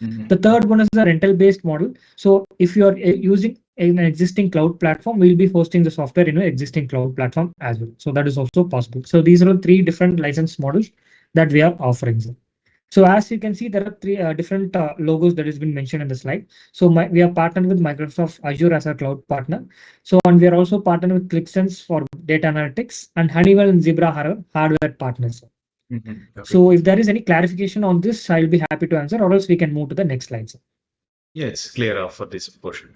Mm-hmm. The third one is the rental-based model. So if you are using an existing cloud platform, we'll be hosting the software in an existing cloud platform as well. So that is also possible. So these are three different license models that we are offering. So as you can see, there are three different logos that has been mentioned in the slide. So we are partnered with Microsoft Azure as our cloud partner. So and we are also partnered with ClickSense for data analytics and Honeywell and Zebra are hardware partners. Mm-hmm. Okay. So if there is any clarification on this, I'll be happy to answer, or else we can move to the next slide, sir. Yes, clear for this portion.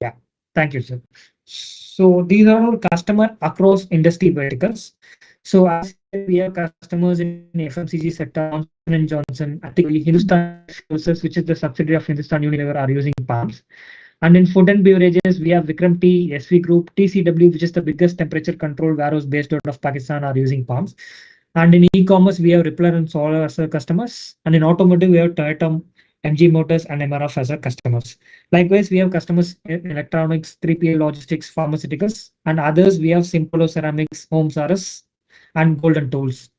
Yeah, thank you, sir. So these are all customer across industry verticals. So as we have customers in FMCG sector, Johnson and Johnson, Hindustan Resources, which is the subsidiary of Hindustan Unilever, are using palms. And in food and beverages, we have Vikram Tea, SV Group, TCW, which is the biggest temperature control warehouse based out of Pakistan, are using palms. And in e-commerce, we have Rippler and Solar as our customers. And in automotive, we have Toyota, MG Motors, and MRF as our customers. Likewise, we have customers in electronics, 3PL logistics, pharmaceuticals, and others. We have Simpolo Ceramics, Homes RS, and Golden Tools.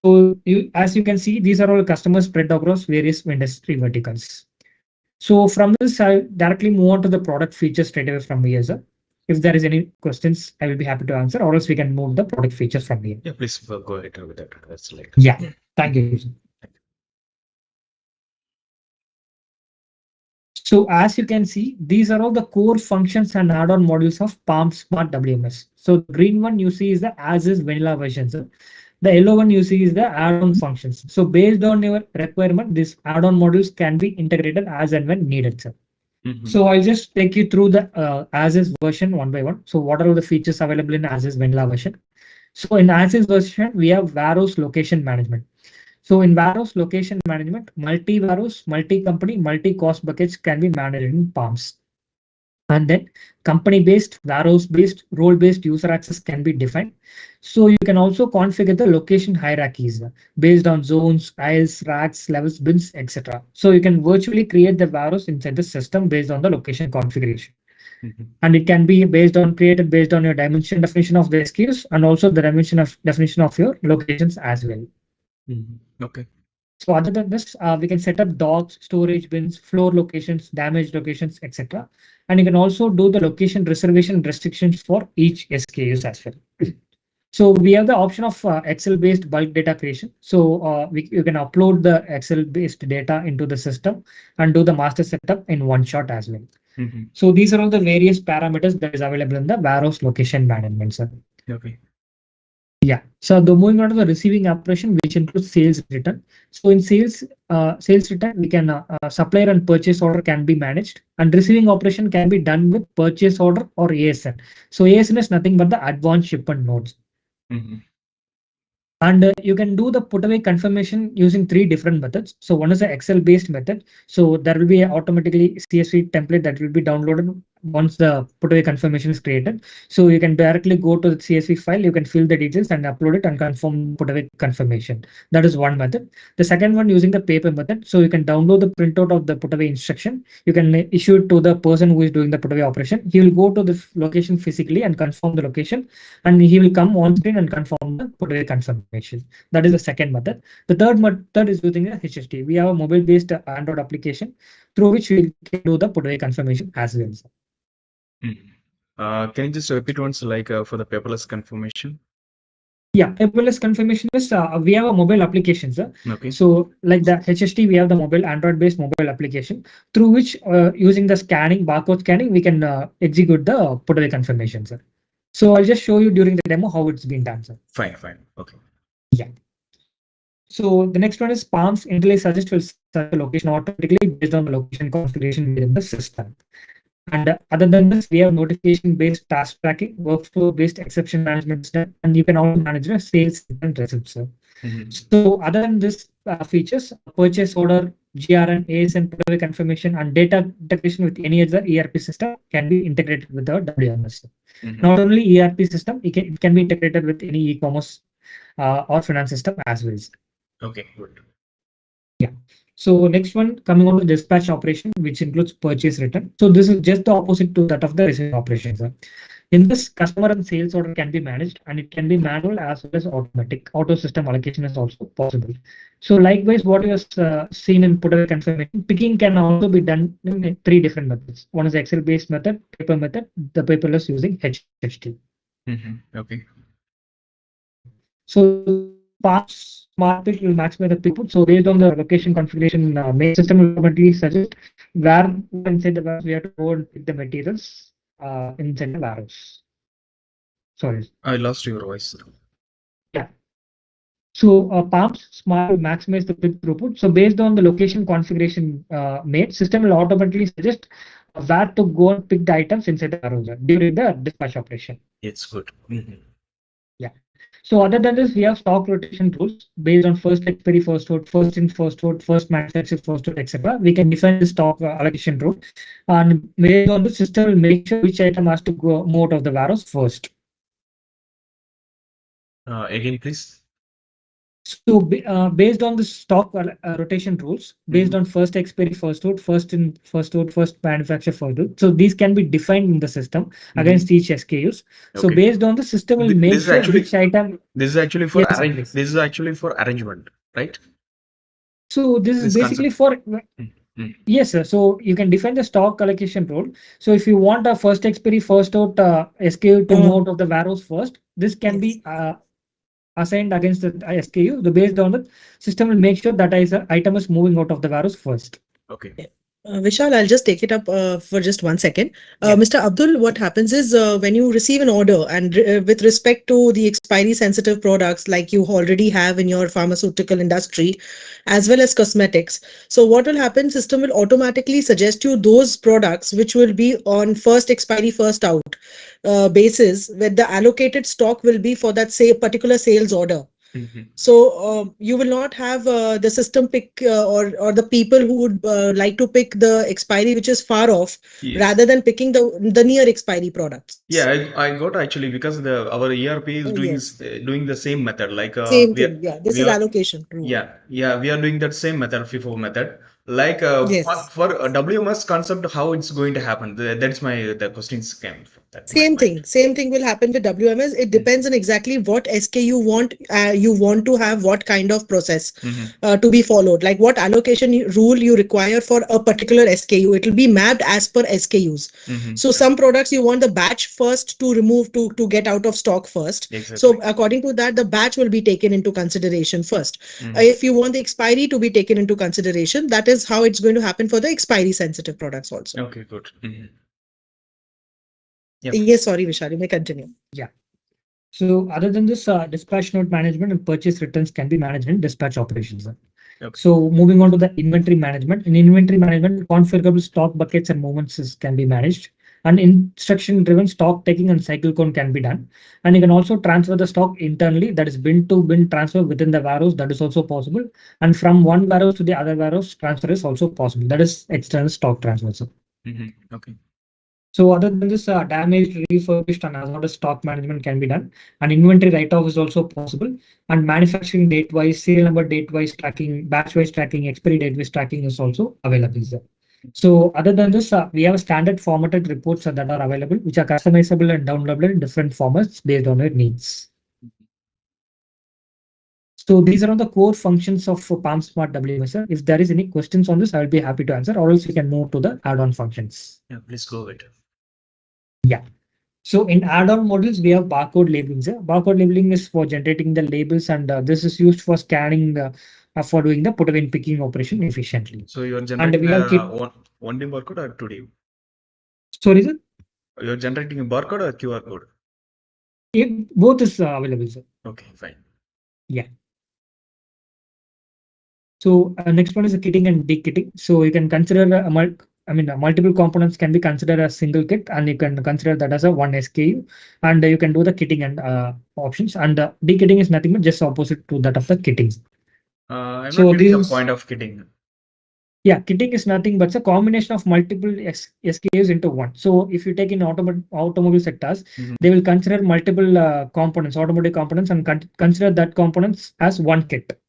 So as you can see, these are all customers spread across various industry verticals. So from this, I'll directly move on to the product features straight away from here, sir. If there is any questions, I will be happy to answer, or else we can move the product features from here. Yeah, please go ahead with that. That's like. Yeah, thank you. So as you can see, these are all the core functions and add-on modules of Palm Smart WMS. So the green one you see is the as-is vanilla version, sir. The yellow one you see is the add-on functions. So based on your requirement, these add-on modules can be integrated as and when needed, sir. So I'll just take you through the as-is version one by one. So what are all the features available in as-is vanilla version? So in as-is version, we have warehouse location management. So in warehouse location management, multi-warehouse, multi-company, multi-cost buckets can be managed in Palms. And then company-based, warehouse-based, role-based user access can be defined. So you can also configure the location hierarchies based on zones, aisles, racks, levels, bins, etc. So you can virtually create the warehouse inside the system based on the location configuration. And it can be created based on your dimension definition of the SKUs and also the definition of your locations as well. Okay. So other than this, we can set up docks, storage bins, floor locations, damaged locations, etc. And you can also do the location reservation restrictions for each SKUs as well. So we have the option of Excel-based bulk data creation. So you can upload the Excel-based data into the system and do the master setup in one shot as well. So these are all the various parameters that is available in the warehouse location management, sir. Okay. Yeah. So the moving on to the receiving operation, which includes sales return. So in sales return, we can supplier and purchase order can be managed, and receiving operation can be done with purchase order or ASN. So ASN is nothing but the advanced shipment nodes. And you can do the put away confirmation using three different methods. So one is the Excel based method. So there will be automatically CSV template that will be downloaded once the put away confirmation is created. So you can directly go to the CSV file, you can fill the details and upload it and confirm put away confirmation. That is one method. The second one using the paper method. So you can download the printout of the put away instruction. You can issue it to the person who is doing the put away operation. He will go to the location physically and confirm the location, and he will come on screen and confirm the put away confirmation. That is the second method. The third method is using the HST. We have a mobile based Android application through which we can do the put away confirmation as well. Can you just repeat once, like for the paperless confirmation? Yeah, paperless confirmation is we have a mobile application, sir. Okay. So like the HST, we have the mobile Android-based mobile application through which using the scanning, barcode scanning, we can execute the put away confirmation, sir. So I'll just show you during the demo how it's been done, sir. Fine. Okay. Yeah. So the next one is Palms interlace suggest will set the location automatically based on the location configuration within the system. And other than this, we have notification-based task tracking, workflow-based exception management system, and you can also manage the sales and receipts. So other than this features, purchase order, GRN, ASN, put away confirmation, and data integration with any other ERP system can be integrated with the WMS. Not only ERP system, it can be integrated with any e-commerce or finance system as well. Okay, good. Yeah. So next one, coming on to dispatch operation, which includes purchase return. So this is just the opposite to that of the receiving operation, sir. In this, customer and sales order can be managed, and it can be manual as well as automatic. Auto system allocation is also possible. So likewise, what you have seen in put away confirmation, picking can also be done in three different methods. One is Excel-based method, paper method, the paperless using HHT. Okay. So parts smart pick will maximize the throughput. So based on the location configuration, main system will automatically suggest where inside the warehouse we have to go and pick the materials inside the warehouse. Sorry. I lost your voice. Yeah. So pumps smart will maximize the pick throughput. So based on the location configuration made, system will automatically suggest where to go and pick the items inside the warehouse during the dispatch operation. It's good. Yeah. So other than this, we have stock rotation rules based on first expiry, first out, first in, first out, first manufacture, first out, etc. We can define the stock allocation rule, and based on the system, will make sure which item has to go out of the warehouse first. Again, please. So based on the stock rotation rules, based on first expiry, first out, first in, first out, first manufacture, first out. So these can be defined in the system against each SKUs. So Okay. based on the system, will make This is sure actually which item. this is actually for Yes, arrange. please. This is actually for arrangement, right? So this is This basically concept. for yes, sir. So you can define the stock allocation rule. So if you want a first expiry, first out SKU to move out of the warehouse first, this can be assigned against the SKU. The based on the system will make sure that item is moving out of the warehouse first. Okay. Vishal, I'll just take it up for just 1 second. Yeah. Mr. Abdul, what happens is when you receive an order and with respect to the expiry sensitive products like you already have in your pharmaceutical industry as well as cosmetics. So what will happen, system will automatically suggest you those products which will be on first expiry, first out basis where the allocated stock will be for that say particular sales order. So you will not have the system pick or the people who would like to pick the expiry which is far off rather than picking the near expiry products. Yeah, I got actually because our ERP is doing Yes. doing the same method like Same we are thing. Yeah, this we is are allocation rule. yeah we are doing that same method FIFO method like Yes. for WMS concept how it's going to happen. That's the questions came from that. Same thing will happen with WMS. It depends on exactly what SKU you want to have, what kind of process to be followed, like what allocation rule you require for a particular SKU. It will be mapped as per SKUs. So some products you want the batch first to remove to get out of stock first. Exactly. So according to that, the batch will be taken into consideration first. If you want the expiry to be taken into consideration, that is how it's going to happen for the expiry sensitive products also. Okay, good. Yes, sorry, Vishal, you may continue. Yeah. So other than this, dispatch note management and purchase returns can be managed in dispatch operations. Okay. So moving on to the inventory management. In inventory management, configurable stock buckets and movements can be managed. And instruction-driven stock taking and cycle count can be done. And you can also transfer the stock internally, that is bin to bin transfer within the warehouse, that is also possible. And from one warehouse to the other warehouse, transfer is also possible. That is external stock transfer. Okay. So other than this, damaged, refurbished, and hazardous stock management can be done. And inventory write-off is also possible. And manufacturing date-wise, serial number date-wise tracking, batch-wise tracking, expiry date-wise tracking is also available there. So other than this, we have standard formatted reports that are available, which are customizable and downloadable in different formats based on your needs. So these are all the core functions of Palm Smart WMS. If there is any questions on this, I will be happy to answer, or else we can move to the add-on functions. Yeah, please go ahead. Yeah. So in add-on modules, we have barcode labeling. Barcode labeling is for generating the labels, and this is used for scanning for doing the put away and picking operation efficiently. So you are generating we have one D barcode or 2D? Sorry, sir. You are generating a barcode or QR code? Both is available, sir. Okay, fine. Yeah. So next one is the kitting and dekitting. So you can consider multiple components can be considered as single kit, and you can consider that as a one SKU, and you can do the kitting and options. And dekitting is nothing but just opposite to that of the kitting. I'm not getting the point of kitting. Yeah, kitting is nothing but a combination of multiple SKUs into one. So if you take in automobile sectors, they will consider multiple components, automotive components, and consider that components as one kit.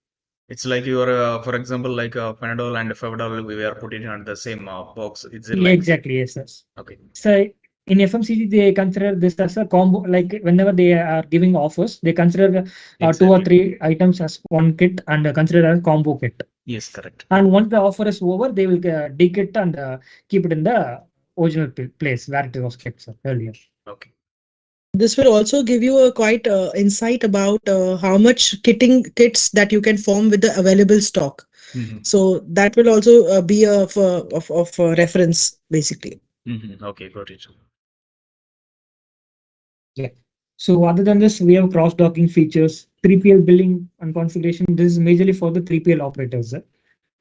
It's like your, for example, like Panadol and Fevdol, we are putting on the same box. It's exactly, yes. Okay. So in FMCG, they consider this as a combo. Like whenever they are giving offers, they consider 2 or 3 items as one kit and consider as combo kit. Yes, correct. And once the offer is over, they will dekit and keep it in the original place where it was kept earlier. Okay. This will also give you a quite insight about how much kits that you can form with the available stock. So that will also be of reference basically. Okay, got it. Yeah. So other than this, we have cross-docking features, 3PL billing and configuration. This is majorly for the 3PL operators.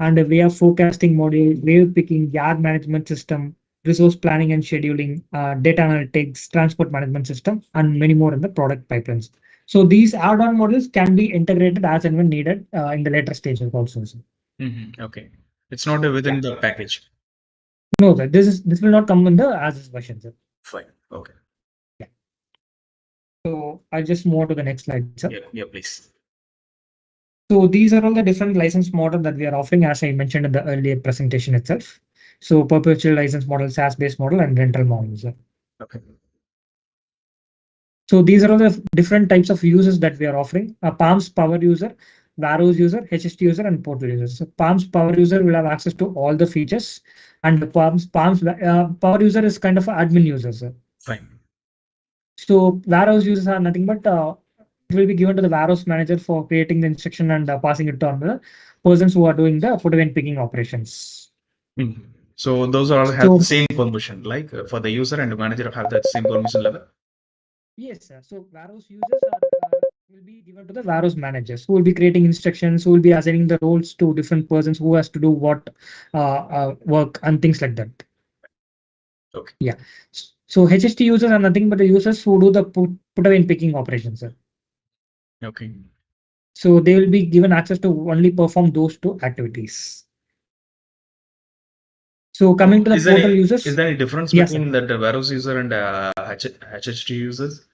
And we have forecasting module, wave picking, yard management system, resource planning and scheduling, data analytics, transport management system, and many more in the product pipelines. So these add-on modules can be integrated as and when needed in the later stages also. Okay. It's not within the package. No, sir, this will not come in the as is version, sir. Fine. Okay. Yeah. So I'll just move on to the next slide, sir. Yeah, please. So these are all the different license model that we are offering, as I mentioned in the earlier presentation itself. So perpetual license model, SaaS-based model, and rental models. Okay. So these are all the different types of users that we are offering. A Palms power user, Varos user, HST user, and portal user. So Palms power user will have access to all the features, and the Palms power user is kind of an admin user. Sir. Fine. So Varos users are nothing but it will be given to the Varos manager for creating the instruction and passing it on the persons who are doing the put away and picking operations. So those all have the same permission, like for the user and the manager have that same permission level. Yes, sir. So Varos users will be given to the Varos managers who will be creating instructions, who will be assigning the roles to different persons who has to do what work and things like that. Okay. Yeah. So HST users are nothing but the users who do the put away and picking operations, sir. Okay. So they will be given access to only perform those 2 activities. So coming to the portal users. Is there any difference between the Varos user and HST users?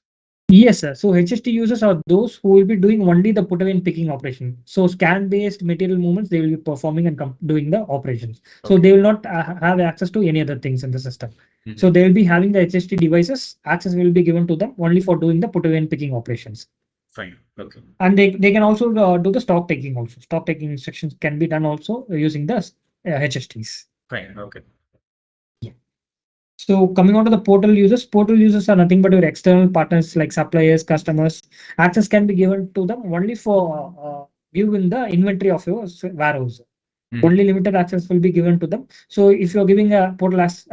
Yes, sir. So HST users are those who will be doing only the put away and picking operation. So scan-based material movements, they will be performing and doing the operations. So they will not have access to any other things in the system. So they will be having the HST devices. Access will be given to them only for doing the put away and picking operations. Fine. Okay. And they can also do the stock taking also. Stock taking instructions can be done also using the HSTs. Fine. Okay. So coming on to the portal users are nothing but your external partners like suppliers, customers. Access can be given to them only for viewing the inventory of your warehouse. Only limited access will be given to them. So if you're giving a portal as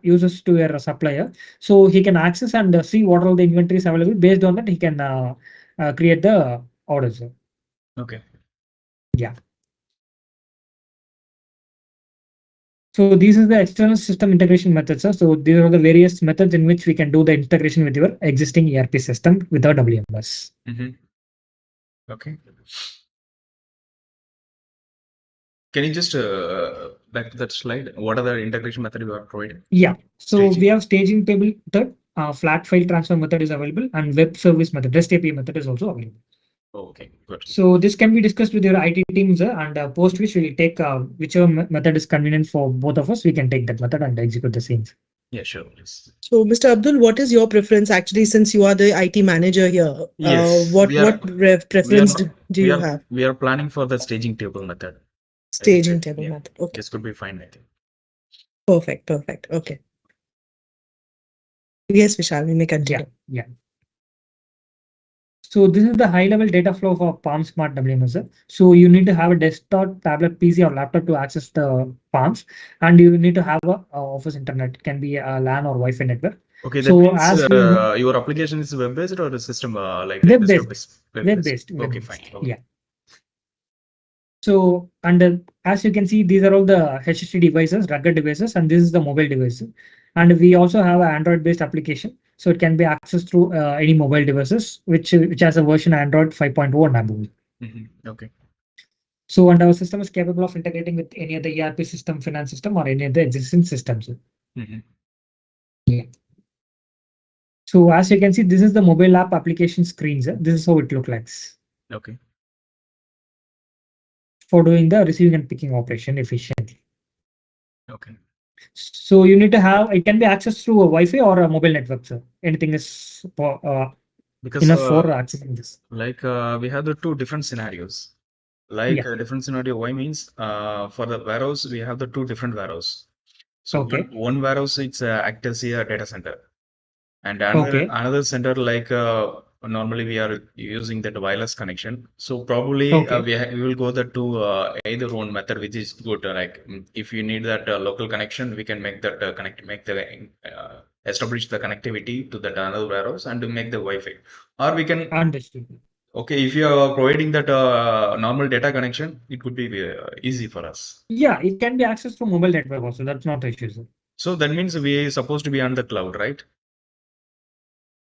users to your supplier, so he can access and see what all the inventory is available. Based on that, he can create the orders. Okay. Yeah. So these are the external system integration methods. So these are the various methods in which we can do the integration with your existing ERP system without WMS. Okay. Can you just back to that slide? What are the integration method you are providing? Yeah. So we have staging table method, flat file transfer method is available, and web service method, REST API method is also available. Okay, good. So this can be discussed with your IT teams and post which we will take whichever method is convenient for both of us. We can take that method and execute the same. Yeah, sure. Please. So, Mr. Abdul, what is your preference actually, since you are the IT manager here? Yes. What preference do you have? We are planning for the staging table method. Staging table method. Okay. This could be fine, I think. Perfect. Okay. Yes, Vishal, we may continue. Yeah. So this is the high-level data flow for Palm Smart WMS. So you need to have a desktop, tablet, PC, or laptop to access the Palms, and you need to have a office internet. It can be a LAN or Wi-Fi network. Okay, that means your application is web-based or a system like web-based? Web-based. Okay, fine. Okay. Yeah. So, and as you can see, these are all the HST devices, rugged devices, and this is the mobile device. And we also have an Android-based application, so it can be accessed through any mobile devices, which has a version Android 5.0 and above. Okay. So, and our system is capable of integrating with any other ERP system, finance system, or any other existing systems. Yeah. So, as you can see, this is the mobile app application screens. This is how it looks like. Okay. For doing the receiving and picking operation efficiently. Okay. So you need to have, it can be accessed through a Wi-Fi or a mobile network, sir. Anything is Because enough for accessing this. like we have the two different scenarios. Like Yeah. a different scenario, why means for the warehouse we have the two different warehouse. So Okay. one warehouse it's act as a data center, and Okay. another center like normally we are using that wireless connection. So probably Okay. we will go the to either one method which is good. Like if you need that local connection, we can make that make the establish the connectivity to that another warehouse and to make the Wi-Fi. Or we can, Understood. okay, if you are providing that normal data connection, it would be easy for us. Yeah, it can be accessed through mobile network also. That's not the issue, sir. So that means we are supposed to be on the cloud, right?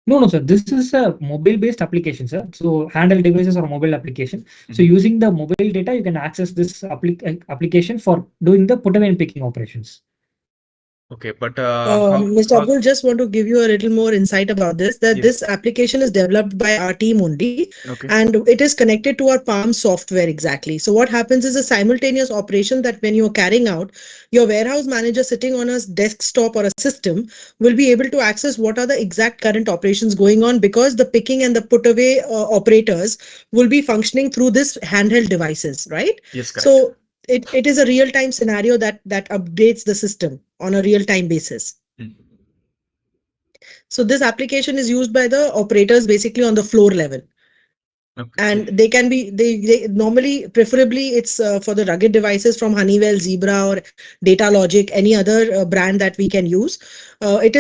No, no, sir. This is a mobile-based application, sir. So handheld devices or mobile application. So Mhm. using the mobile data, you can access this application for doing the put away and picking operations. Okay, but Mr. Abdul, just want to give you a little more insight about this, that yes, this application is developed by our team only, okay. and it is connected to our Palm software exactly. So what happens is a simultaneous operation that when you're carrying out, your warehouse manager sitting on a desktop or a system will be able to access what are the exact current operations going on, because the picking and the put away operators will be functioning through this handheld devices, right? Yes, correct. So it is a real time scenario that updates the system on a real time basis. Mm. So this application is used by the operators basically on the floor level, Okay. and they can be they normally preferably it's for the rugged devices from Honeywell, Zebra, or Data Logic, any other brand that we can use. It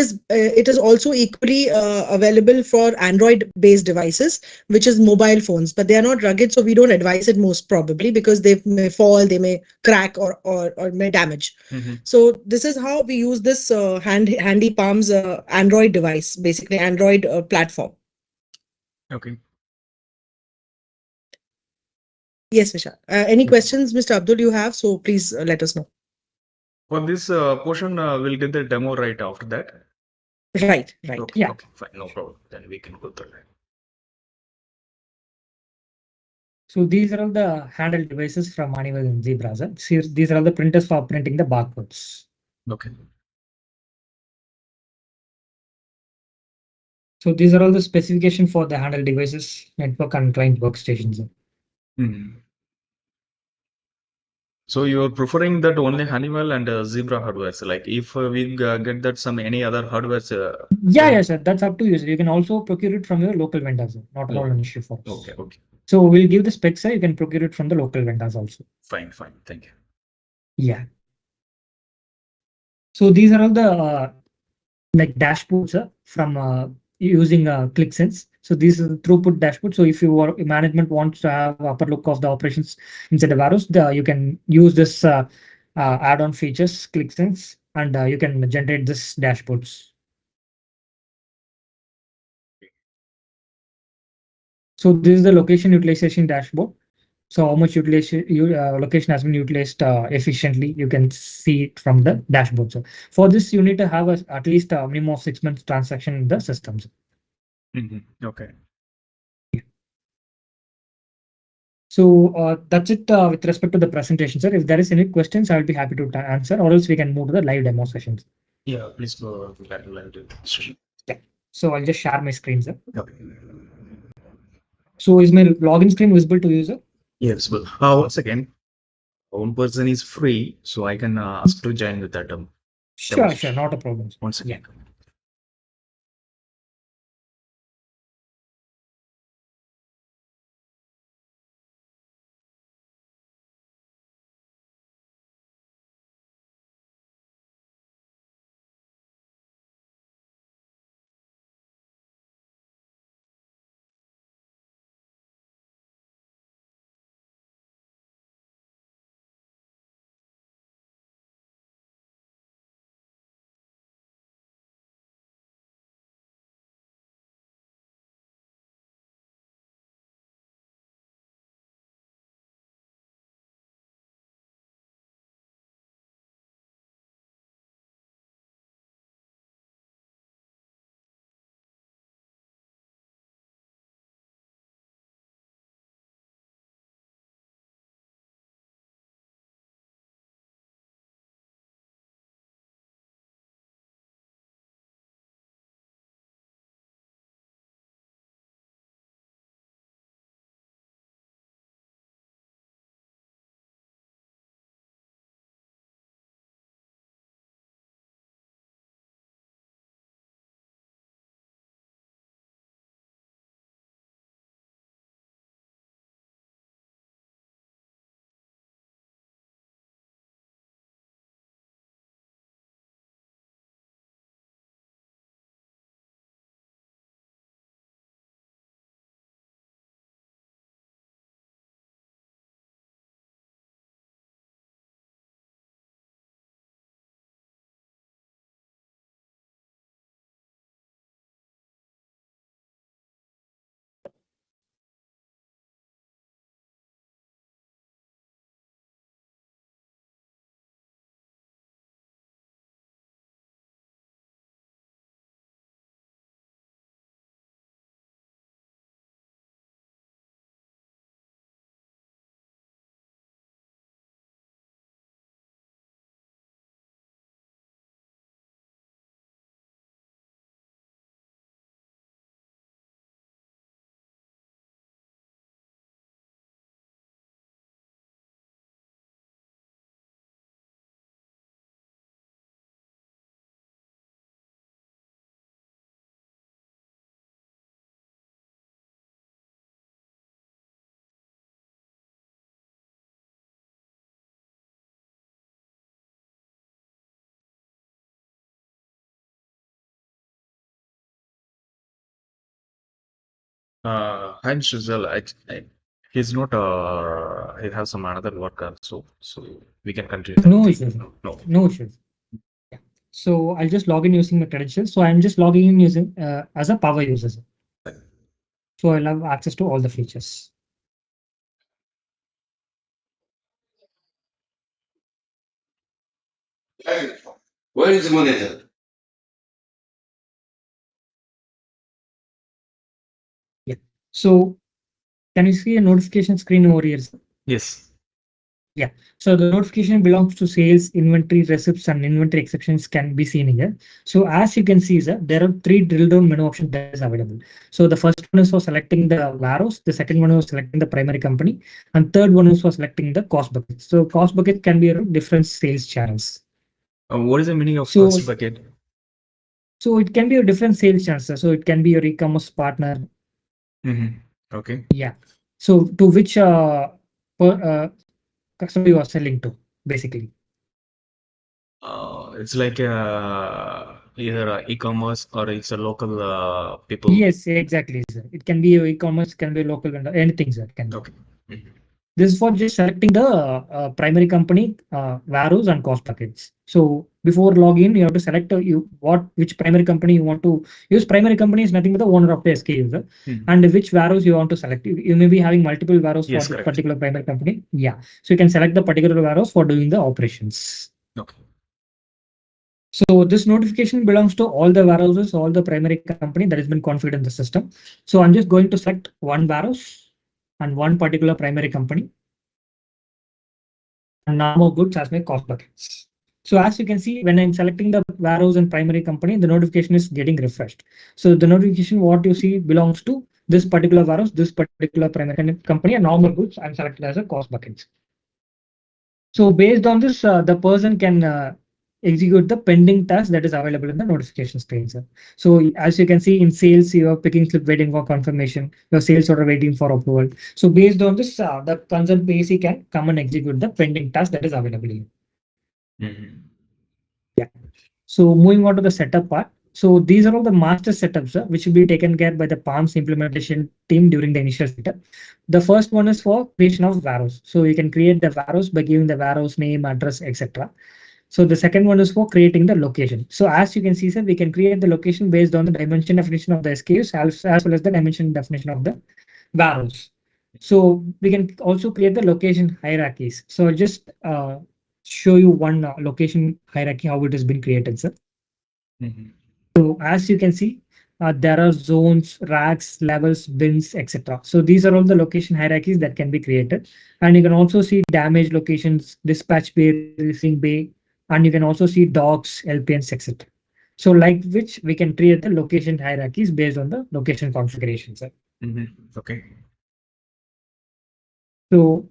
is also equally available for Android based devices, which is mobile phones, but they are not rugged, so we don't advise it most probably because they may fall, they may crack, or may damage. Mm-hmm. So this is how we use this handy palms Android device, basically Android platform. Okay. Yes, Vishal. Any Okay. questions, Mr. Abdul, you have? So please let us know. For this portion, we'll get the demo right after that. Right, right. Okay, Yeah. okay, fine, no problem. Then we can go through that. So these are all the handheld devices from Honeywell and Zebra, sir. These are all the printers for printing the barcodes. Okay. So these are all the specification for the handheld devices, network and client workstations, sir. Mm. So you're preferring that only Honeywell and Zebra hardware. So like if we get that some any other hardware. Yeah, yeah, sir. That's up to you, sir. You can also procure it from your local vendors, sir. Not at all Oh, an issue for okay, us. okay. So we'll give the specs, sir. You can procure it from the local vendors also. Fine, fine. Thank you. Yeah. So these are all the like dashboards, sir, from using ClickSense. So this is the throughput dashboard. So if management wants to have upper look of the operations inside the warehouse, you can use this add-on features, ClickSense, and you can generate this dashboards. So this is the location utilization dashboard. So how much utilization location has been utilized efficiently, you can see it from the dashboard. So for this, you need to have at least a minimum of 6 months transaction in the systems. Mm-hmm. Okay. So that's it with respect to the presentation, sir. If there is any questions, I'll be happy to answer, or else we can move to the live demo sessions. Yeah, please go to that live session. Yeah. So I'll just share my screen, sir. Okay. So is my login screen visible to you, sir? Yes, but once again, one person is free, so I can ask to join with that demo Sure, sure, session. not a problem, sir. Once Yeah. again. Hi, Mr. Zal. He's not. He has some another work also, so we can continue that No thing. issues. No. No issues. Yeah. So I'll just log in using my credentials. So I'm just logging in using as a power user. So I'll have access to all the features. Where is the monitor? Yeah. So can you see a notification screen over here, sir? Yes. Yeah. So the notification belongs to sales, inventory receipts, and inventory exceptions can be seen here. So as you can see, sir, there are three drill down menu options that is available. So the first one is for selecting the warehouse, the second one is selecting the primary company, and third one is for selecting the cost bucket. So cost bucket can be different sales channels. What is the meaning of So first bucket? so it can be a different sales channel, sir. So it can be your e-commerce partner. Okay. Yeah. So to which customer you are selling to, basically. It's like either e-commerce or it's a local people. Yes, exactly, sir. It can be e-commerce, can be local vendor, anything, sir. Can be. Okay. Mhm. This is for just selecting the primary company, values and cost buckets. So before login, you have to select which primary company you want to use. Primary company is nothing but the owner of the SKU, sir. And which values you want to select. You may be having multiple values for Yes, this correct. particular primary company. Yeah. So you can select the particular values for doing the operations. Okay. So this notification belongs to all the warehouses, all the primary company that has been configured in the system. So I'm just going to select one warehouse and one particular primary company and normal goods as my cost buckets. So as you can see, when I'm selecting the warehouse and primary company, the notification is getting refreshed. So the notification, what you see belongs to this particular warehouse, this particular primary company, and normal goods I'm selected as a cost buckets. So based on this, the person can execute the pending task that is available in the notification screen, sir. So as you can see in sales, you are picking slip waiting for confirmation, your sales order waiting for approval. So based on this, the concerned PAC can come and execute the pending task that is available here. So moving on to the setup part. So these are all the master setups, which will be taken care by the Palms implementation team during the initial setup. The first one is for creation of warehouse. So you can create the warehouse by giving the warehouse name, address, etc. So the second one is for creating the location. So as you can see, sir, we can create the location based on the dimension definition of the SKUs as well as the dimension definition of the values. So we can also create the location hierarchies. So I'll just show you one location hierarchy, how it has been created, sir. So as you can see, there are zones, racks, levels, bins, etc. So these are all the location hierarchies that can be created. And you can also see damage locations, dispatch bay, receiving bay, and you can also see docks, LPNs, etc. So like which we can create the location hierarchies based on the location configurations. Okay. So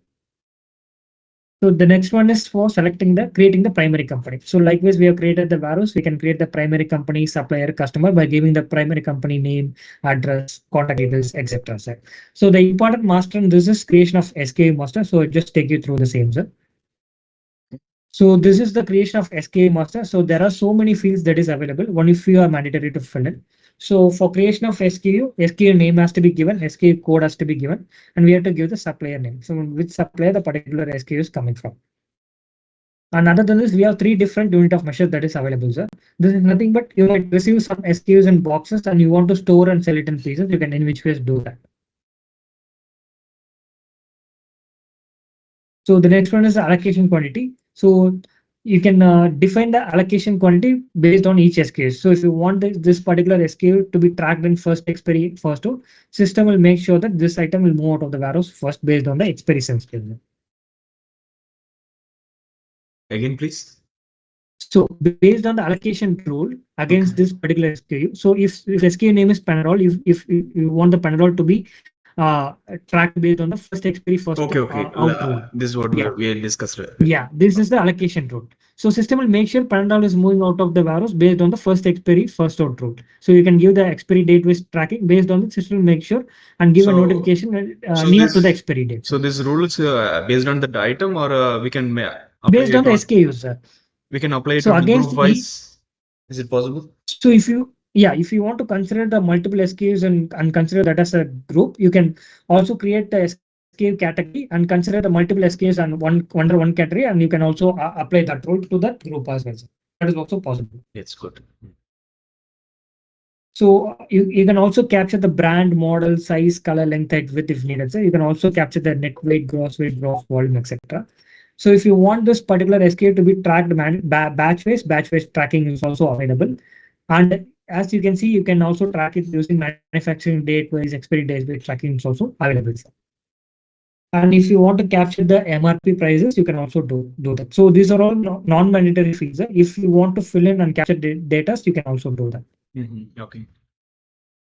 So the next one is for creating the primary company. So likewise, we have created the warehouse. We can create the primary company, supplier, customer by giving the primary company name, address, contact details, etc. So the important master in this is creation of SKU master. So I just take you through the same, sir. So this is the creation of SKU master. So there are so many fields that is available. One if you are mandatory to fill in. So for creation of SKU name has to be given, SKU code has to be given, and we have to give the supplier name. So which supplier the particular SKU is coming from. And other than this, we have three different unit of measure that is available, sir. This is nothing but you might receive some SKUs in boxes and you want to store and sell it in pieces. You can in which ways do that. So the next one is allocation quantity. So you can define the allocation quantity based on each SKU. So if you want this particular SKU to be tracked in first expiry first out, system will make sure that this item will move out of the warehouse first based on the expiry sensitivity. Again, please. So based on the allocation rule against this particular SKU, so if SKU name is Panadol, if you want the Panadol to be tracked based on the first expiry first Okay. out rule. This is what we had discussed. Yeah, this is the allocation rule. So system will make sure Panadol is moving out of the warehouse based on the first expiry first out rule. So you can give the expiry date with tracking based on the system will make sure and give a notification near to the expiry date. So this rule is based on the item, or we can based on the SKUs, sir. we can apply it So on against group wise. Is it possible? So if you Yeah, if you want to consider the multiple SKUs and consider that as a group, you can also create the SKU category and consider the multiple SKUs and one under one category, and you can also apply that rule to that group as well, sir. That is also possible. It's good. So you can also capture the brand, model, size, color, length, height, width if needed. So you can also capture the net weight, gross volume, etc. So if you want this particular SKU to be tracked batch wise tracking is also available. And as you can see, you can also track it using manufacturing date wise, expiry days wise tracking is also available. And if you want to capture the MRP prices, you can also do that. So these are all non-mandatory fees. If you want to fill in and capture data, you can also do that. Okay.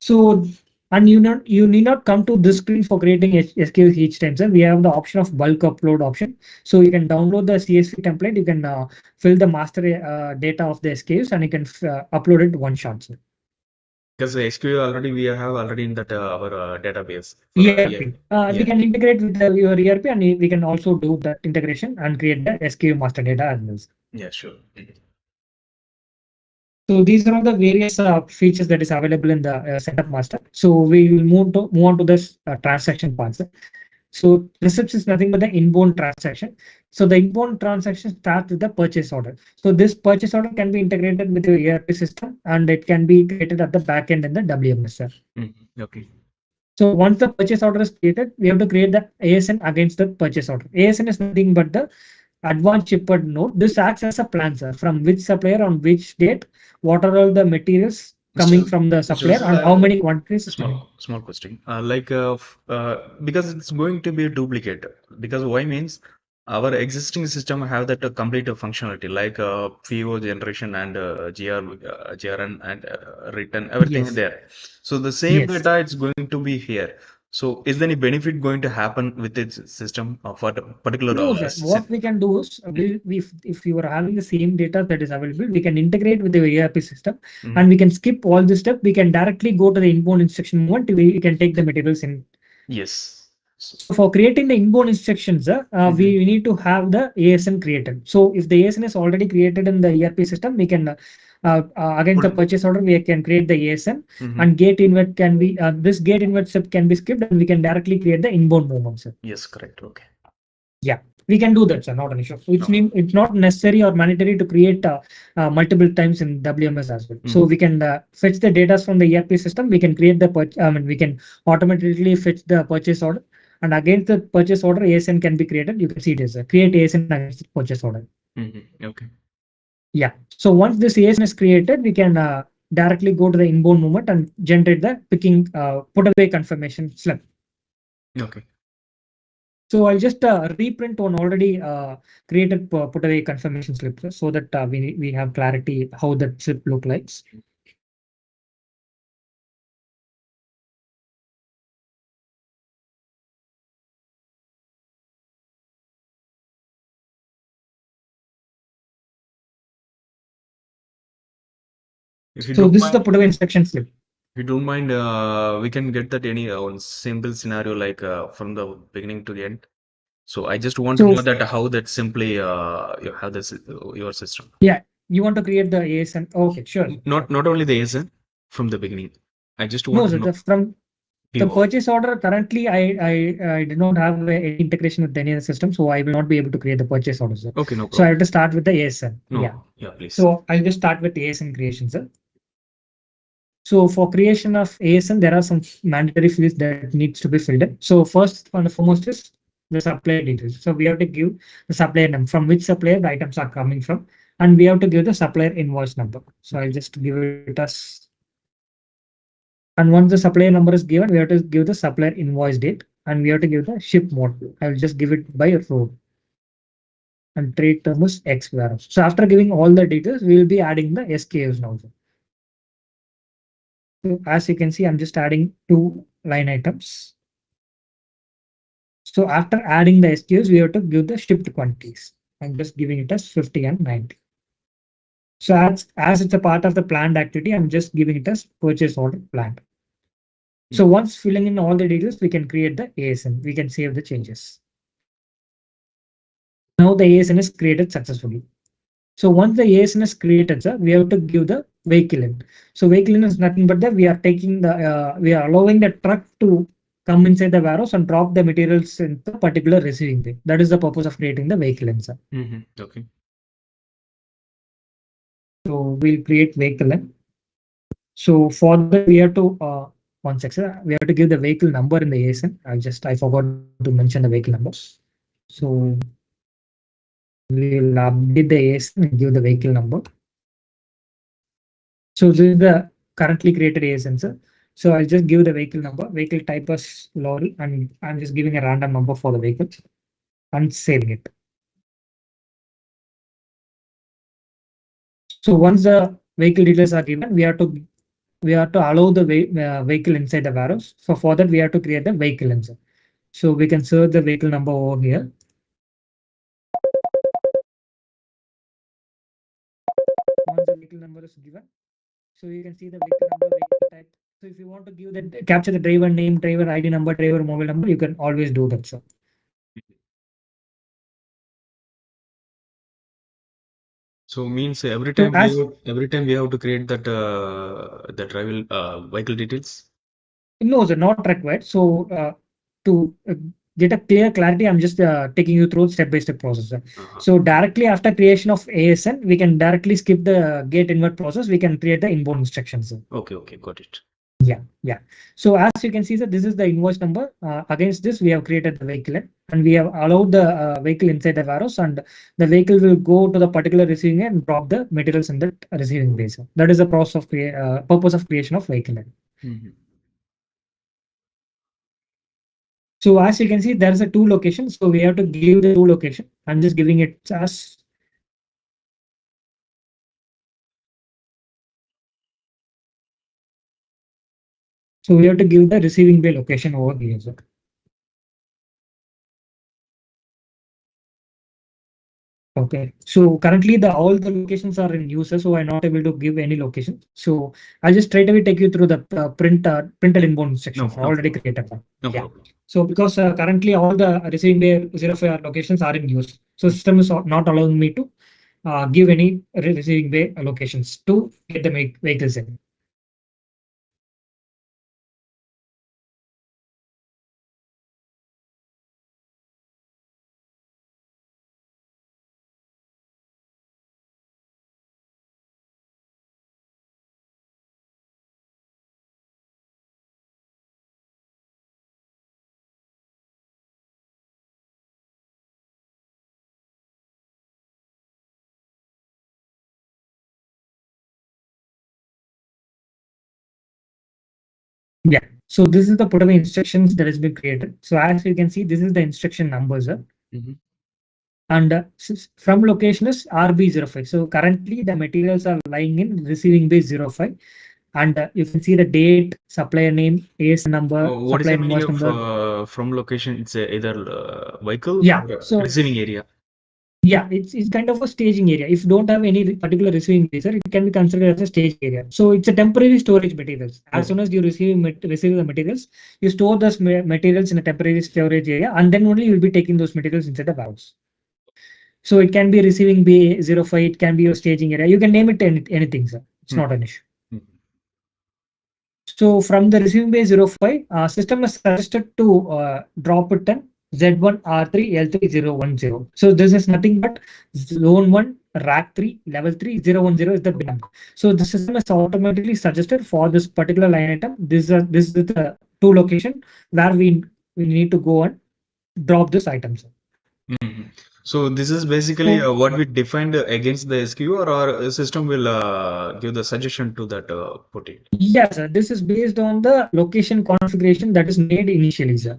So, and you need not come to this screen for creating SKUs each time, sir. We have the option of bulk upload option. So you can download the CSV template. You can fill the master data of the SKUs, and you can upload it one shot, sir. Because the SQL already we have already in that our database. ERP. We can integrate with your ERP, and we can also do that integration and create the SKU master data as well. Yeah, sure. So these are all the various features that is available in the setup master. So we will move on to this transaction part. So receipts is nothing but the inbound transaction. So the inbound transaction starts with the purchase order. So this purchase order can be integrated with your ERP system, and it can be created at the back end in the WMS. Okay. So once the purchase order is created, we have to create the ASN against the purchase order. ASN is nothing but the advanced shipper node. This acts as a plan, sir, from which supplier on which date, what are all the materials coming from the supplier, and how many quantities. Small question. Because it's going to be a duplicate. Because why means our existing system have that complete functionality like PO generation and GRN and written everything Yes. there. So the same Yes. data it's going to be here. So is there any benefit going to happen with its system for the particular? No, sir. What we can do is, if you are having the same data that is available, we can integrate with the ERP system, and we can skip all this step. We can directly go to the inbound instruction moment. We can take the materials in. Yes. So for creating the inbound instructions, we need to have the ASN created. So if the ASN is already created in the ERP system, we can against the purchase order, we can create the ASN, and gate invert can be this gate invert step can be skipped, and we can directly create the inbound movement, sir. Yes, correct. Okay. Yeah, we can do that, sir. Not an issue. It's not necessary or mandatory to create multiple times in WMS as well. So we can fetch the data from the ERP system. We can create the we can automatically fetch the purchase order, and against the purchase order, ASN can be created. You can see it is create ASN against the purchase order. Okay. Yeah. So once this ASN is created, we can directly go to the inbound movement and generate the picking put away confirmation slip. Okay. So I'll just reprint one already created put away confirmation slip, so that we have clarity how that slip look like. So this is the put away instruction slip. If you don't mind, we can get that any one simple scenario like from the beginning to the end. So I just want to know that how that simply you have this your system. Yeah, you want to create the ASN? Okay, sure. Not only the ASN from the beginning. I just want to know. From the purchase order. Currently, I did not have any integration with any other system, so I will not be able to create the purchase order, sir. Okay, no problem. So I have to start with the ASN. No. Yeah, please. So I'll just start with the ASN creation, sir. So for creation of ASN, there are some mandatory fields that needs to be filled in. So first and foremost is the supplier details. So we have to give the supplier name, from which supplier the items are coming from, and we have to give the supplier invoice number. So I'll just give it as, and once the supplier number is given, we have to give the supplier invoice date, and we have to give the ship mode. I will just give it by row, and trade term is X warehouse. So after giving all the details, we will be adding the SKUs now. So as you can see, I'm just adding 2 line items. So after adding the SKUs, we have to give the shipped quantities. I'm just giving it as 50 and 90. So as it's a part of the planned activity, I'm just giving it as purchase order planned. So once filling in all the details, we can create the ASN. We can save the changes. Now the ASN is created successfully. So once the ASN is created, sir, we have to give the vehicle in. So vehicle in is nothing but that we are taking the we are allowing the truck to come inside the warehouse and drop the materials in the particular receiving bay. That is the purpose of creating the vehicle in, sir. Okay. So we'll create vehicle in. So for that we have to one second, we have to give the vehicle number in the ASN. I forgot to mention the vehicle numbers. So we'll update the ASN and give the vehicle number. So this is the currently created ASN, sir. So I'll just give the vehicle number, vehicle type as lorry, and I'm just giving a random number for the vehicle and saving it. So once the vehicle details are given, we have to allow the vehicle inside the warehouse. So for that, we have to create the vehicle inside. So we can search the vehicle number over here. Once the vehicle number is given, so you can see the vehicle number, vehicle type. So if you want to give that, capture the driver name, driver ID number, driver mobile number, you can always do that, sir. So means every So time we have to create that the travel vehicle details. No, sir, not required. So to get a clear clarity, I'm just taking you through step-by-step process, sir. So directly after creation of ASN, we can directly skip the gate invert process. We can create the inbound instructions, sir. Okay, got it. Yeah. So as you can see, sir, this is the invoice number. Against this, we have created the vehicle and we have allowed the vehicle inside the warehouse, and the vehicle will go to the particular receiving and drop the materials in the receiving base. That is the process of purpose of creation of vehicle. So as you can see, there's a two locations. So we have to give the two location. I'm just giving it as. So we have to give the receiving bay location over here, sir. Okay. So currently all the locations are in use, so I'm not able to give any location. So I'll just straight away take you through the printed inbound section already created. No problem. So because currently all the receiving bay 05 locations are in use, so system is not allowing me to give any receiving bay locations to get the vehicles in. Yeah, so this is the put away instructions that has been created. So as you can see, this is the instruction numbers. And from location is RB05. So currently the materials are lying in receiving base 05. And you can see the date, supplier name, AS number, what is the supplier meaning invoice of number. from location? It's either vehicle or So receiving area. Yeah, it's kind of a staging area. If you don't have any particular receiving laser, it can be considered as a stage area. So it's a temporary storage materials. As soon as you receive the materials, you store those materials in a temporary storage area, and then only you'll be taking those materials inside the warehouse. So it can be receiving bay 05, it can be your staging area. You can name it anything, sir. It's not an issue. So from the receiving bay 05, system is suggested to drop it in Z1R3 L3010. So this is nothing but zone 1, rack 3, level 3, 010 is the bin number. So the system is automatically suggested for this particular line item. This is the two location where we need to go and drop this item, sir. So this is basically what we defined against the SKU, or a system will give the suggestion to that put it. Yes, sir. This is based on the location configuration that is made initially, sir.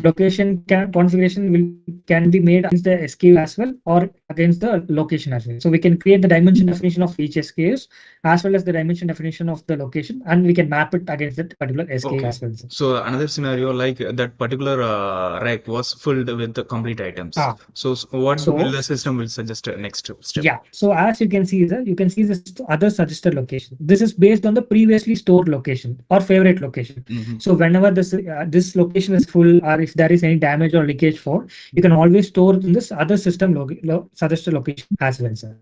Location configuration can be made against the SKU as well or against the location as well. So we can create the dimension definition of each SKUs as well as the dimension definition of the location, and we can map it against that particular SKU as well, sir. So another scenario like that particular rack was filled with the complete items. So what will the system will suggest next step? Yeah. So as you can see, sir, you can see this other suggested location. This is based on the previously stored location or favorite location. So whenever this location is full, or if there is any damage or leakage for, you can always store in this other system suggested location as well, sir.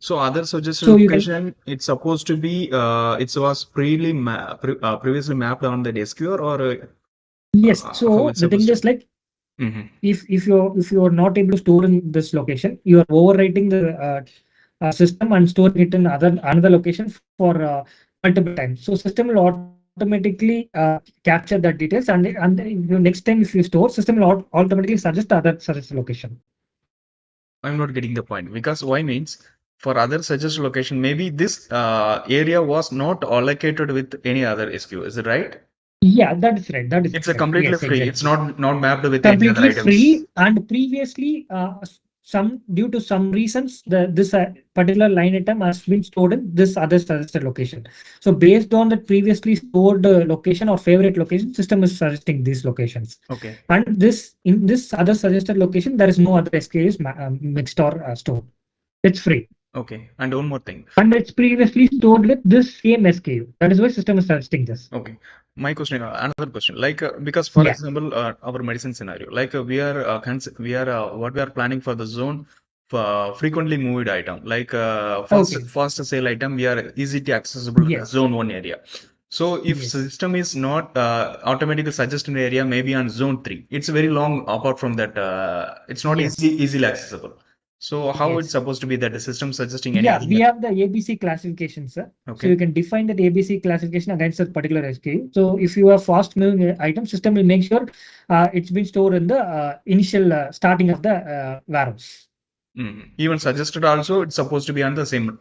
So other suggested So you can, location, it's supposed to be, it was previously mapped on the SQL or yes. how So it's the thing supposed to is be? like, Mhm. if you're not able to store in this location, you are overwriting the system and storing it in another location for multiple times. So system will automatically capture the details, and next time if you store, system will automatically suggest the other suggested location. I'm not getting the point because why means for other suggested location, maybe this area was not allocated with any other SQ. Is it right? Yeah, that is right. That is It's a correct. completely Yes, free. It's exactly. not mapped with any other Completely items. free, and previously some due to some reasons this particular line item has been stored in this other suggested location. So based on the previously stored location or favorite location, system is suggesting these locations, Okay. and this in this other suggested location there is no other SKUs mixed or stored. It's free, Okay. And one more thing. and it's previously stored with this same SKU. That is why system is suggesting this. Okay. My question, another question, like because for Yeah. example, our medicine scenario, like what we are planning for the zone for frequently moved item, like Okay. fast sale item, we are easily accessible Yes. zone one area. So if Yes. system is not automatically suggesting area, maybe on zone three, it's very long apart from that. It's not Yes. easily accessible. So how it's Yes. supposed to be that the system suggesting any Yeah, other we method? have the ABC classification, sir. So you Okay. can define that ABC classification against a particular SKU. So if you have fast moving item, system will make sure it's been stored in the initial starting of the warehouse. Even suggested also, it's supposed to be on the same.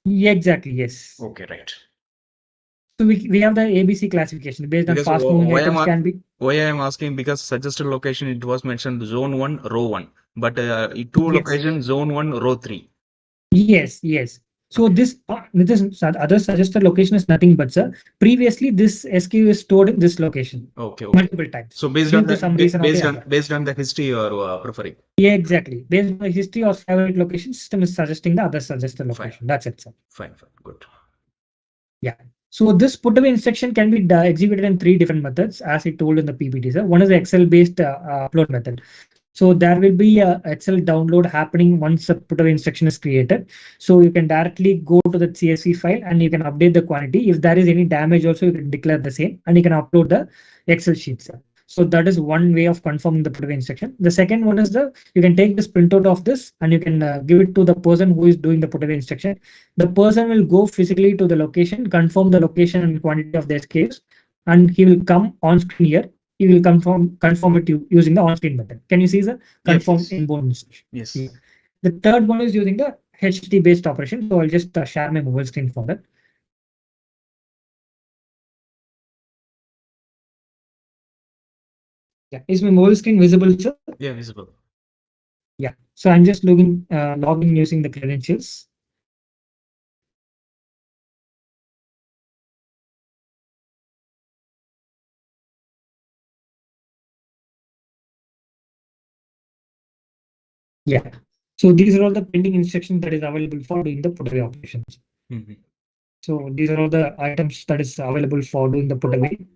Yeah, exactly, yes. Okay, right. So we have the ABC classification based on Because fast moving items can be. why I am asking because suggested location it was mentioned zone one row one, but two Yes, locations zone one row three. yes, yes. So Okay, this other suggested location is nothing but, sir, previously this SKU is stored in this location okay. multiple times So based due on to the some reason or the other. based on the history you are preferring. Yeah, exactly. Based on the history or favorite location, system is suggesting the other suggested Fine, location. That's it, sir. fine, good. Yeah. So this put away instruction can be executed in three different methods, as I told in the PPT, sir. One is the Excel based upload method. So there will be a Excel download happening once a put away instruction is created. So you can directly go to the CSV file and you can update the quantity. If there is any damage also, you can declare the same and you can upload the Excel sheet, sir. So that is one way of confirming the put away instruction. The second one is you can take this printout of this and you can give it to the person who is doing the put away instruction. The person will go physically to the location, confirm the location and quantity of the SKUs, and he will come on screen here. He will confirm it using the on-screen method. Can you see the Yes, confirm yes, inbound instruction? yes. Yeah. The third one is using the HT based operation. So I'll just share my mobile screen for that. Yeah, is my mobile screen visible, sir? Yeah, visible. Yeah. So I'm just logging using the credentials. Yeah. So these are all the pending instructions that is available for doing the put away operations. Mhm. So these are all the items that is available for doing the put away.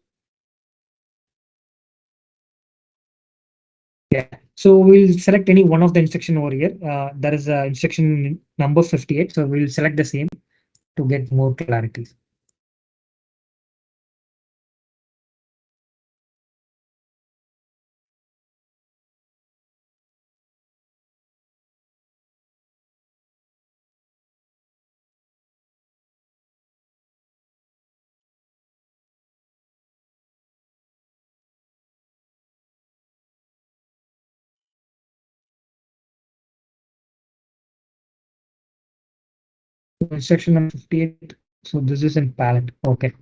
Yeah. So we'll select any one of the instruction over here. There is a instruction number 58. So we'll select the same to get more clarity. So instruction number 58. So this is in palette. Okay.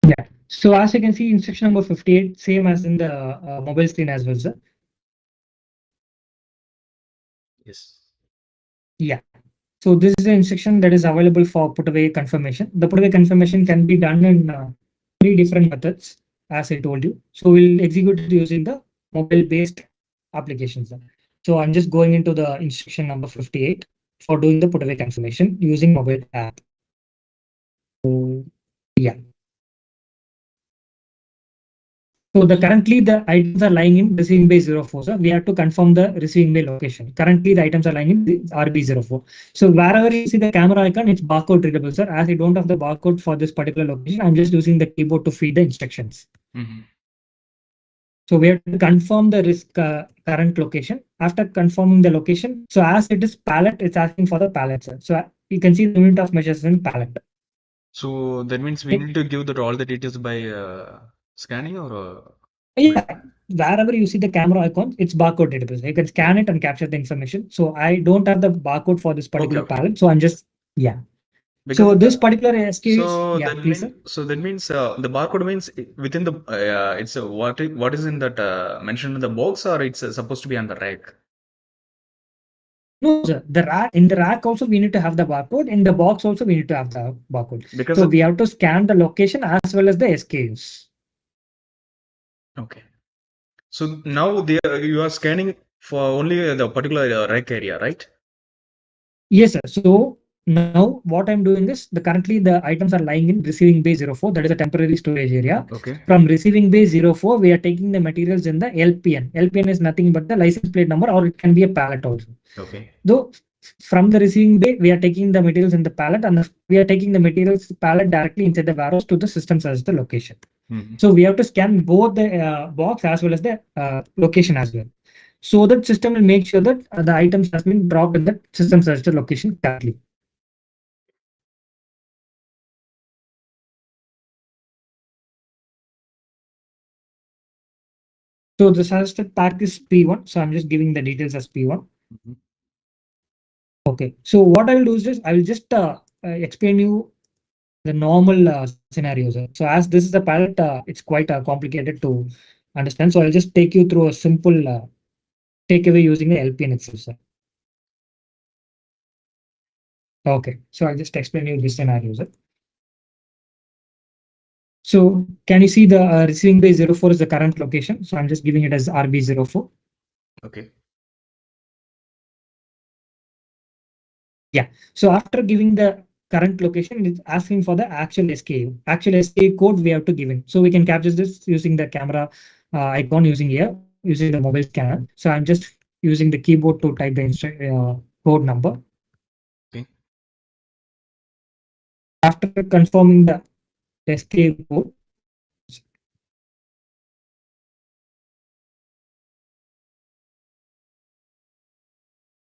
Yeah. So as you can see, instruction number 58, same as in the mobile screen as well, sir. Yes. Yeah. So this is the instruction that is available for put away confirmation. The put away confirmation can be done in three different methods, as I told you. So we'll execute it using the mobile-based applications. So I'm just going into the instruction number 58 for doing the put away confirmation using mobile app. So yeah. So currently the items are lying in receiving bay 04. So we have to confirm the receiving bay location. Currently the items are lying in the RB04. So wherever you see the camera icon, it's barcode readable, sir. As I don't have the barcode for this particular location, I'm just using the keyboard to feed the instructions. So we have to confirm the risk current location. After confirming the location, so as it is pallet, it's asking for the pallet, sir. So you can see the unit of measures in pallet. So that means we need to give that all the details by scanning or Yeah, wherever you see the camera icon, it's barcode database. You can scan it and capture the information. So I don't have the barcode for this particular okay. palette. So I'm just, yeah. Because So this particular SKU is, so yeah, that please, sir. that means the barcode means within the it's what is in that mentioned in the box, or it's supposed to be on the rack. No, sir. The rack in the rack also we need to have the barcode. In the box also we need to have the barcode. Because So we have to scan the location as well as the SKUs. okay. So now you are scanning for only the particular rack area, right? Yes, sir. So now what I'm doing is currently the items are lying in receiving bay 04. That is a temporary storage area. Okay. From receiving bay 04, we are taking the materials in the LPN. LPN is nothing but the license plate number, or it can be a pallet also. Okay. Though from the receiving bay, we are taking the materials in the pallet, and we are taking the materials pallet directly inside the warehouse to the systems as the location. So we have to scan both the box as well as the location as well. So that system will make sure that the items has been dropped in the system suggested location correctly. So the suggested pack is P1. So I'm just giving the details as P1. Okay. So what I will do is just I will just explain you the normal scenarios. So as this is a palette, it's quite complicated to understand. So I'll just take you through a simple takeaway using the LPN itself, sir. Okay. So I'll just explain you this scenario, sir. So can you see the receiving bay 04 is the current location? So I'm just giving it as RB04. Okay. Yeah. So after giving the current location, it's asking for the actual SKU. Actual SKU code we have to give in. So we can capture this using the camera icon using here, using the mobile scanner. So I'm just using the keyboard to type the code number. Okay. After confirming the SKU code,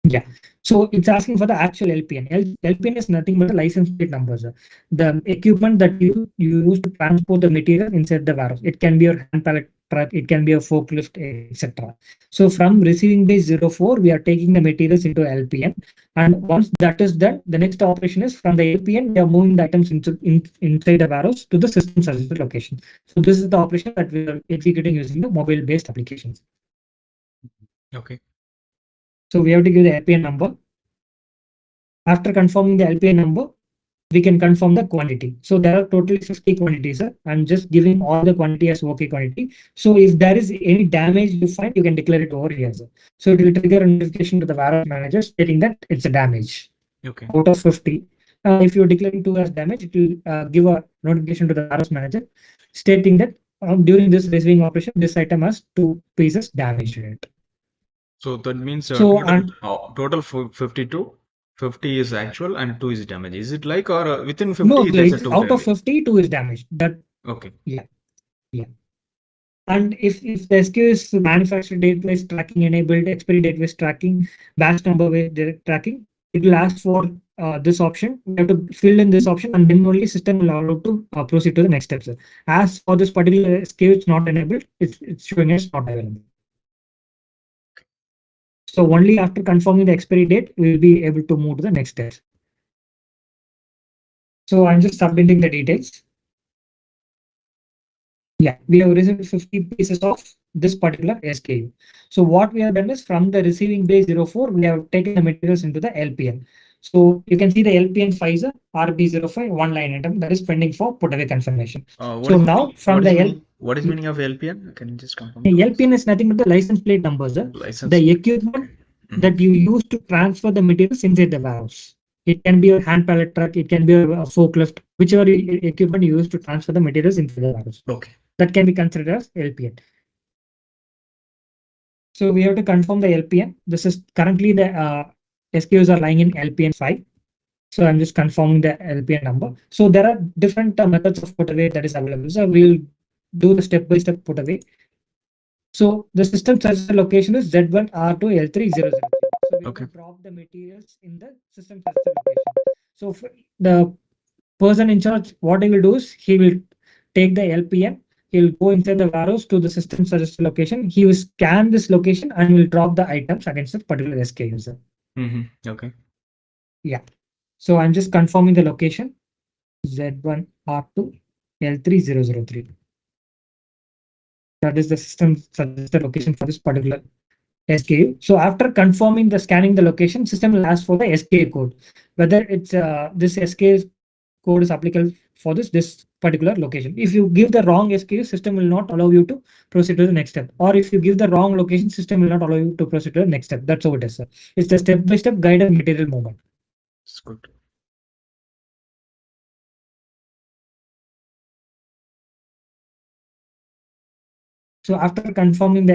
yeah. So it's asking for the actual LPN. LPN is nothing but the license plate numbers. The equipment that you use to transport the material inside the warehouse. It can be your hand pallet truck, it can be a forklift, etc. So from receiving bay 04, we are taking the materials into LPN. And once that is done, the next operation is from the LPN, we are moving the items inside the warehouse to the system suggested location. So this is the operation that we are executing using the mobile-based applications. Okay. So we have to give the LPN number. After confirming the LPN number, we can confirm the quantity. So there are totally 50 quantities. I'm just giving all the quantity as OK quantity. So if there is any damage you find, you can declare it over here. So it will trigger a notification to the warehouse manager stating that it's a damage. Okay. Out of 50. If you're declaring 2 as damage, it will give a notification to the warehouse manager stating that during this receiving operation, this item has 2 pieces damaged in it. So that means So total 52. 50 is actual and 2 is damage. Is it like, or within 50 no, there's a it's 2 out of damage? 50, 2 is damaged. That Okay. yeah. And if the SKU is manufacturer date based tracking enabled, expiry date based tracking, batch number based tracking, it will ask for this option. We have to fill in this option, and then only system will allow to proceed to the next steps. As for this particular SKU, it's not enabled. It's showing as not available. So only after confirming the expiry date, we will be able to move to the next steps. So I'm just submitting the details. Yeah, we have received 50 pieces of this particular SKU. So what we have done is from the receiving bay 04, we have taken the materials into the LPN. So you can see the LPN files a RB05 one line item that is pending for put away confirmation. So now from the what is meaning of LPN? Can you just confirm? LPN is nothing but the license plate numbers. License. The equipment that you use to transfer the materials inside the warehouse. It can be a hand pallet truck, it can be a forklift, whichever equipment you use to transfer the materials into the warehouse. Okay. That can be considered as LPN. So we have to confirm the LPN. This is currently the SKUs are lying in LPN 5. So I'm just confirming the LPN number. So there are different methods of put away that is available. So we'll do the step-by-step put away. So the system suggested location is Z1R2L3003. So we will drop the materials in the system suggested location. So the person in charge, what he will do is he will take the LPN, he'll go inside the warehouse to the system suggested location. He will scan this location and will drop the items against the particular SKU user. Okay. Yeah. So I'm just confirming the location Z1R2L3003. That is the system suggested location for this particular SKU. So after confirming the scanning the location, system will ask for the SKU code, whether it's this SKU code is applicable for this particular location. If you give the wrong SKU, system will not allow you to proceed to the next step. Or if you give the wrong location, system will not allow you to proceed to the next step. That's how it is, sir. It's a step-by-step guided material movement. It's good. So after confirming the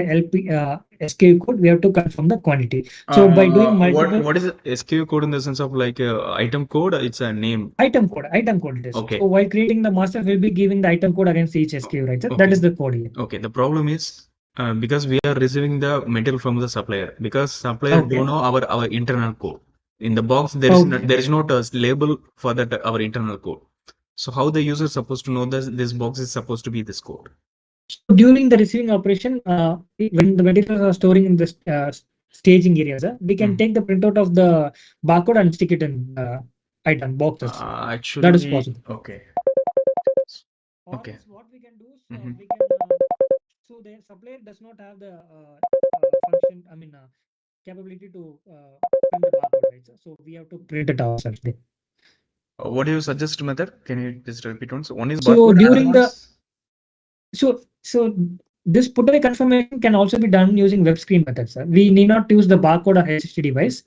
SKU code, we have to confirm the quantity. So by doing multiple. What is the SKU code in the sense of like item code? It's a name. Item code it is. Okay. So while creating the master, we'll be giving the item code against each SKU, right? So that is the code here. Okay. The problem is because we are receiving the material from the supplier, because supplier don't know our internal code. In the box, there is not a label for that our internal code. So how the user is supposed to know that this box is supposed to be this code? So during the receiving operation, when the materials are storing in the staging areas, we can take the printout of the barcode and stick it in item boxes. Actually, that is possible. Okay. Okay. What we can do is we can. So the supplier does not have the function. I mean, capability to print the barcode, right? So we have to print it ourselves. What do you suggest method? Can you just repeat once? One is so during the. So this put away confirmation can also be done using web screen methods. We need not use the barcode or HST device.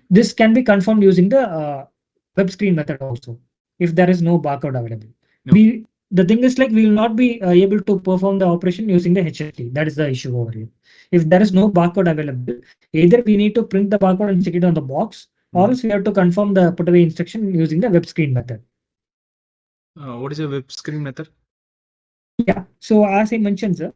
This can be confirmed using the web screen method also, if there is no barcode available. The thing is like we will not be able to perform the operation using the HST. That is the issue over here. If there is no barcode available, either we need to print the barcode and stick it on the box, or else we have to confirm the put away instruction using the web screen method. What is a web screen method? Yeah, so as I mentioned, sir,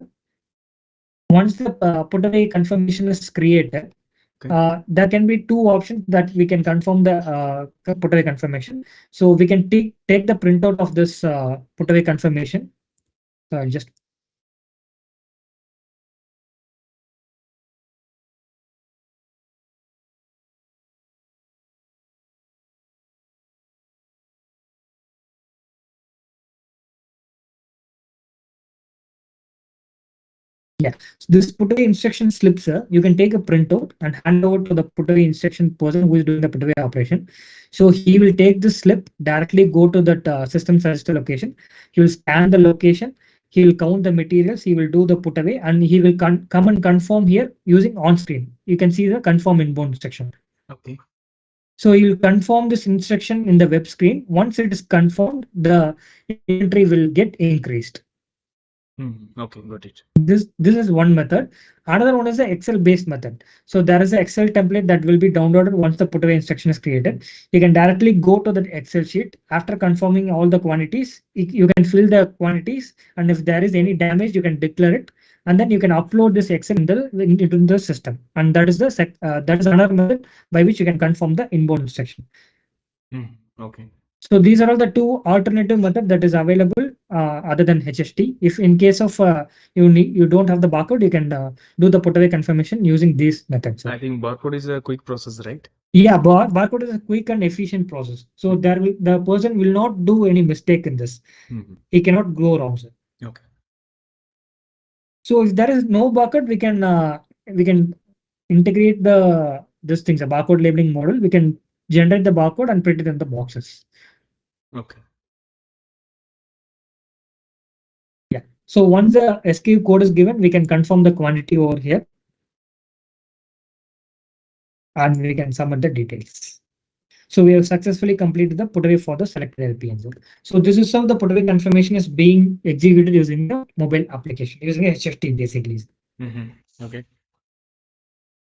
once the put away confirmation is created, there can be two options that we can confirm the put away confirmation. So we can take the printout of this put away confirmation. So I'll just. Yeah, so this put away instruction slip, sir, you can take a printout and hand over to the put away instruction person who is doing the put away operation. So he will take the slip, directly go to that system suggested location. He will scan the location. He will count the materials. He will do the put away, and he will come and confirm here using on screen. You can see the confirm inbound section. Okay. So you will confirm this instruction in the web screen. Once it is confirmed, the inventory will get increased. Okay, got it. This is one method. Another one is the Excel based method. So there is an Excel template that will be downloaded once the put away instruction is created. You can directly go to the Excel sheet. After confirming all the quantities, you can fill the quantities, and if there is any damage, you can declare it, and then you can upload this Excel into the system. And that is another method by which you can confirm the inbound instruction. Okay. So these are all the two alternative methods that is available other than HST. If in case of you don't have the barcode, you can do the put away confirmation using these methods. I think barcode is a quick process, right? Yeah, barcode is a quick and efficient process. So the person will not do any mistake in this. He cannot go wrong, sir. Okay. So if there is no barcode, we can integrate this things, a barcode labeling model. We can generate the barcode and print it in the boxes. Okay. Yeah. So once the SKU code is given, we can confirm the quantity over here, and we can submit the details. So we have successfully completed the put away for the selected LPNs. So this is how the put away confirmation is being executed using the mobile application, using HFT basically. Okay.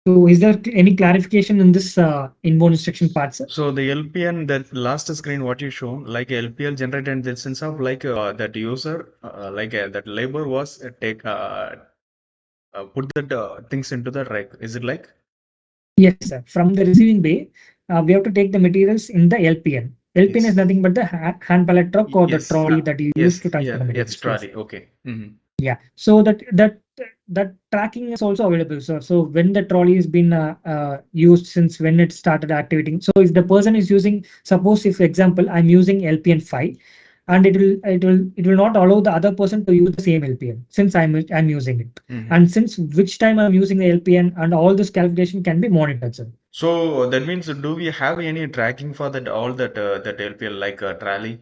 So is there any clarification in this inbound instruction part, sir? So the LPN, that last screen what you shown, like LPL generated in the sense of like that user, that labor was put that things into the rack. Is it like? Yes, sir. From the receiving bay, we have to take the materials in the LPN. LPN is Yes. nothing but the hand pallet truck or the Yes. trolley that you use Yes. to transfer Yeah. the materials. Yes. Trolley. Okay. Yeah. So that tracking is also available, sir. So when the trolley has been used since when it started activating. So if the person is using, suppose if example I'm using LPN 5, and it will not allow the other person to use the same LPN since I'm using it. And since which time I'm using the LPN, and all this calculation can be monitored, sir. So that means, do we have any tracking for that all that LPL like trolley?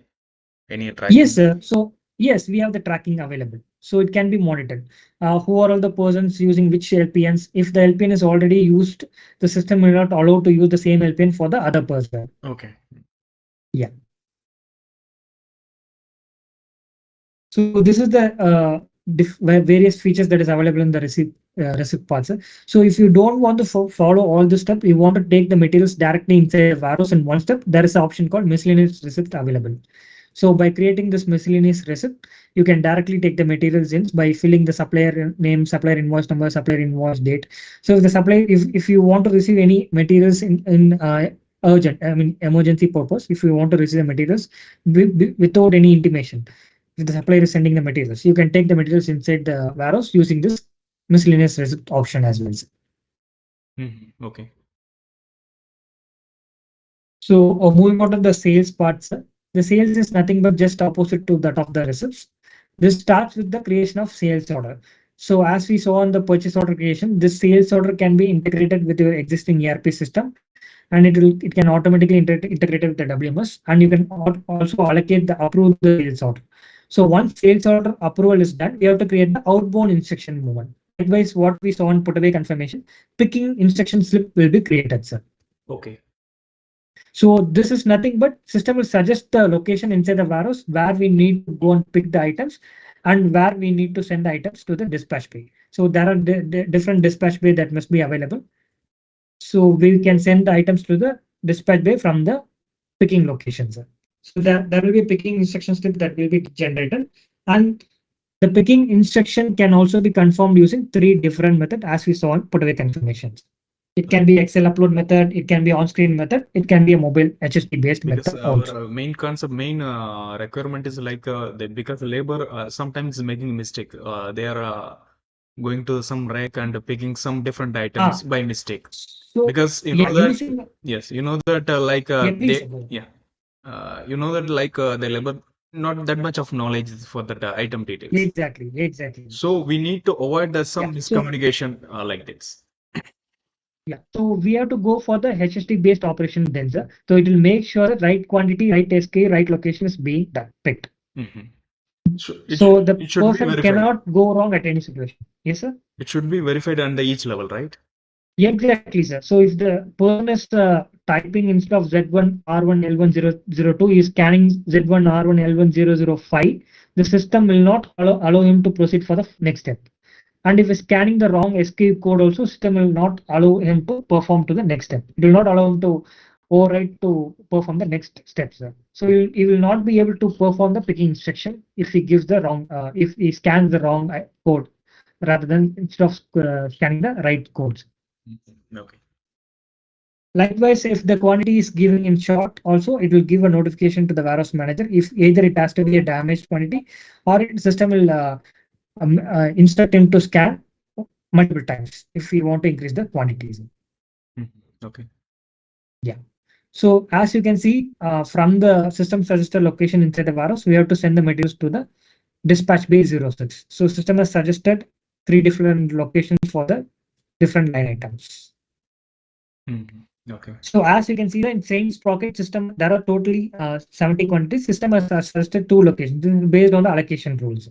Any tracking? Yes, sir. So yes, we have the tracking available. So it can be monitored. Who are all the persons using which LPNs? If the LPN is already used, the system will not allow to use the same LPN for the other person. Okay. Yeah. So this is the various features that is available in the receipt part, sir. So if you don't want to follow all the steps, you want to take the materials directly inside the warehouse in one step, there is an option called miscellaneous receipt available. So by creating this miscellaneous receipt, you can directly take the materials in by filling the supplier name, supplier invoice number, supplier invoice date. So if the supplier, if you want to receive any materials in urgent, I mean emergency purpose, if you want to receive the materials without any intimation, if the supplier is sending the materials, you can take the materials inside the warehouse using this miscellaneous receipt option as well. Okay. So moving on to the sales part, sir. The sales is nothing but just opposite to that of the receipts. This starts with the creation of sales order. So as we saw on the purchase order creation, this sales order can be integrated with your existing ERP system, and it can automatically integrate with the WMS, and you can also allocate the approve the sales order. So once sales order approval is done, we have to create the outbound instruction movement. Likewise, what we saw in put away confirmation, picking instruction slip will be created, sir. Okay. So this is nothing but system will suggest the location inside the warehouse where we need to go and pick the items, and where we need to send the items to the dispatch bay. So there are different dispatch bay that must be available. So we can send the items to the dispatch bay from the picking locations. So there will be a picking instruction step that will be generated, and the picking instruction can also be confirmed using three different methods as we saw in put away confirmations. It can be Excel upload method, it can be on-screen method, it can be a mobile HST based Because method our also. main concept, main requirement is like because labor sometimes is making a mistake. They are going to some rack and picking some different items by mistake. So Because you yeah, know that, using yes, you know that yeah, please. you know that the labor not that much of knowledge for that item details. Exactly. So we need to avoid the some Yeah, so miscommunication like this. yeah, so we have to go for the HST based operation then, sir. So it will make sure the right quantity, right SK, right location is being done, picked. So So the it should be person verified. cannot go wrong at any situation. Yes, sir. It should be verified under each level, right? Yeah, exactly, sir. So if the person is typing instead of Z1 R1 L1002 is scanning Z1 R1 L1005, the system will not allow him to proceed for the next step. And if he's scanning the wrong escape code also, system will not allow him to perform to the next step. It will not allow him to override to perform the next step, sir. So he will not be able to perform the picking instruction if he gives the wrong, if he scans the wrong code rather than instead of scanning the right codes. Okay. Likewise, if the quantity is given in short, also it will give a notification to the warehouse manager if either it has to be a damaged quantity, or system will instruct him to scan multiple times if we want to increase the quantities. Okay. Yeah. So as you can see from the system suggested location inside the warehouse, we have to send the materials to the dispatch bay 06. So system has suggested three different locations for the different line items. Okay. So as you can see, the in same sprocket system, there are totally 70 quantities. System has suggested two locations. This is based on the allocation rules.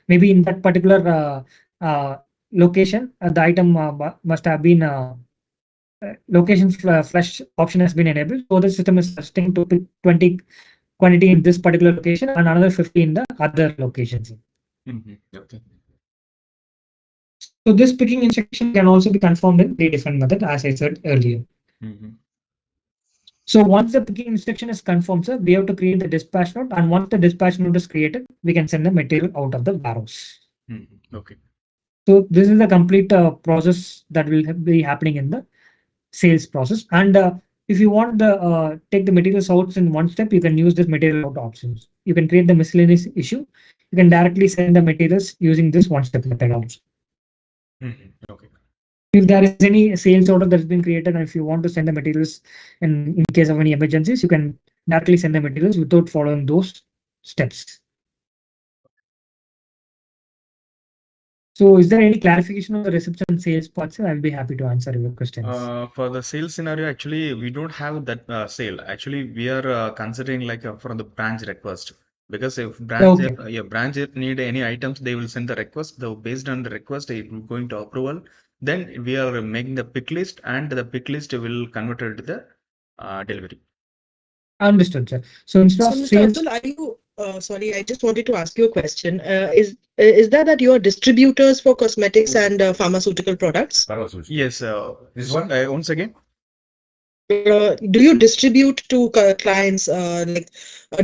Maybe in that particular location, the item must have been location flush option has been enabled. So the system is suggesting to pick 20 quantity in this particular location and another 50 in the other locations. Okay. So this picking instruction can also be confirmed in three different methods, as I said earlier. So once the picking instruction is confirmed, sir, we have to create the dispatch note, and once the dispatch note is created, we can send the material out of the warehouse. Okay. So this is the complete process that will be happening in the sales process. And if you want the take the materials out in one step, you can use this material out options. You can create the miscellaneous issue. You can directly send the materials using this one step method also. Okay. If there is any sales order that's been created, and if you want to send the materials in case of any emergencies, you can directly send the materials without following those steps. So is there any clarification on the reception and sales parts? I'll be happy to answer your questions. For the sales scenario, actually, we don't have that sale. Actually, we are considering like for the branch request, because if branch branch need any items, they will send the request. Though based on the request, it will going to approval. Then we are making the pick list, and the pick list will convert it to the delivery. Understood, sir. So instead of Mr. sales, Abdul, are you, sorry, I just wanted to ask you a question. Is that you are distributors for cosmetics and pharmaceutical products? Yes. This one? Once again. Do you distribute to clients like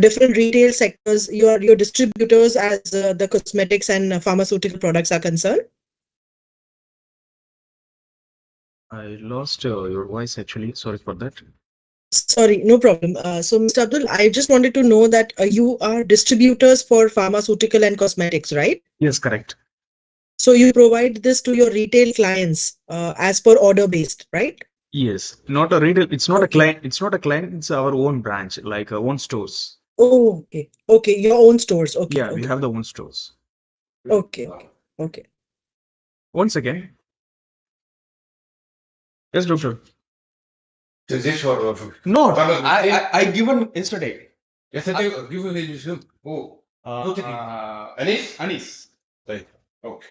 different retail sectors? Your distributors as the cosmetics and pharmaceutical products are concerned? I lost your voice actually. Sorry for that. Sorry, no problem. So, Mr. Abdul, I just wanted to know that you are distributors for pharmaceutical and cosmetics, right? Yes, correct. So you provide this to your retail clients as per order based, right? Yes, not a retail. It's not a client. It's not a client. It's our own branch, like own stores. Oh, okay. Okay, your own stores. Okay. Yeah, we Okay. have the own stores. Okay. Okay. Once again. Yes, doctor. So this for No, I given yesterday. yesterday given the oh Anis? Anis. Right. Okay.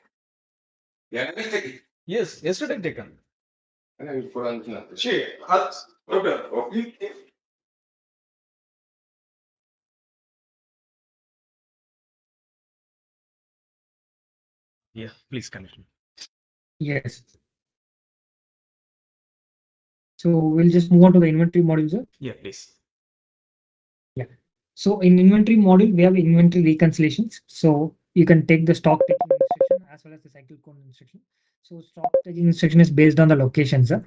Yeah, let's take it. Yes, yesterday taken. And I will put on this. She, doctor. Okay. Yeah, please continue. yes. So we'll just move on to the inventory module, sir. Yeah, please. Yeah. So in inventory module, we have inventory reconciliations. So you can take the stock taking instruction as well as the cycle code instruction. So stock taking instruction is based on the location, sir.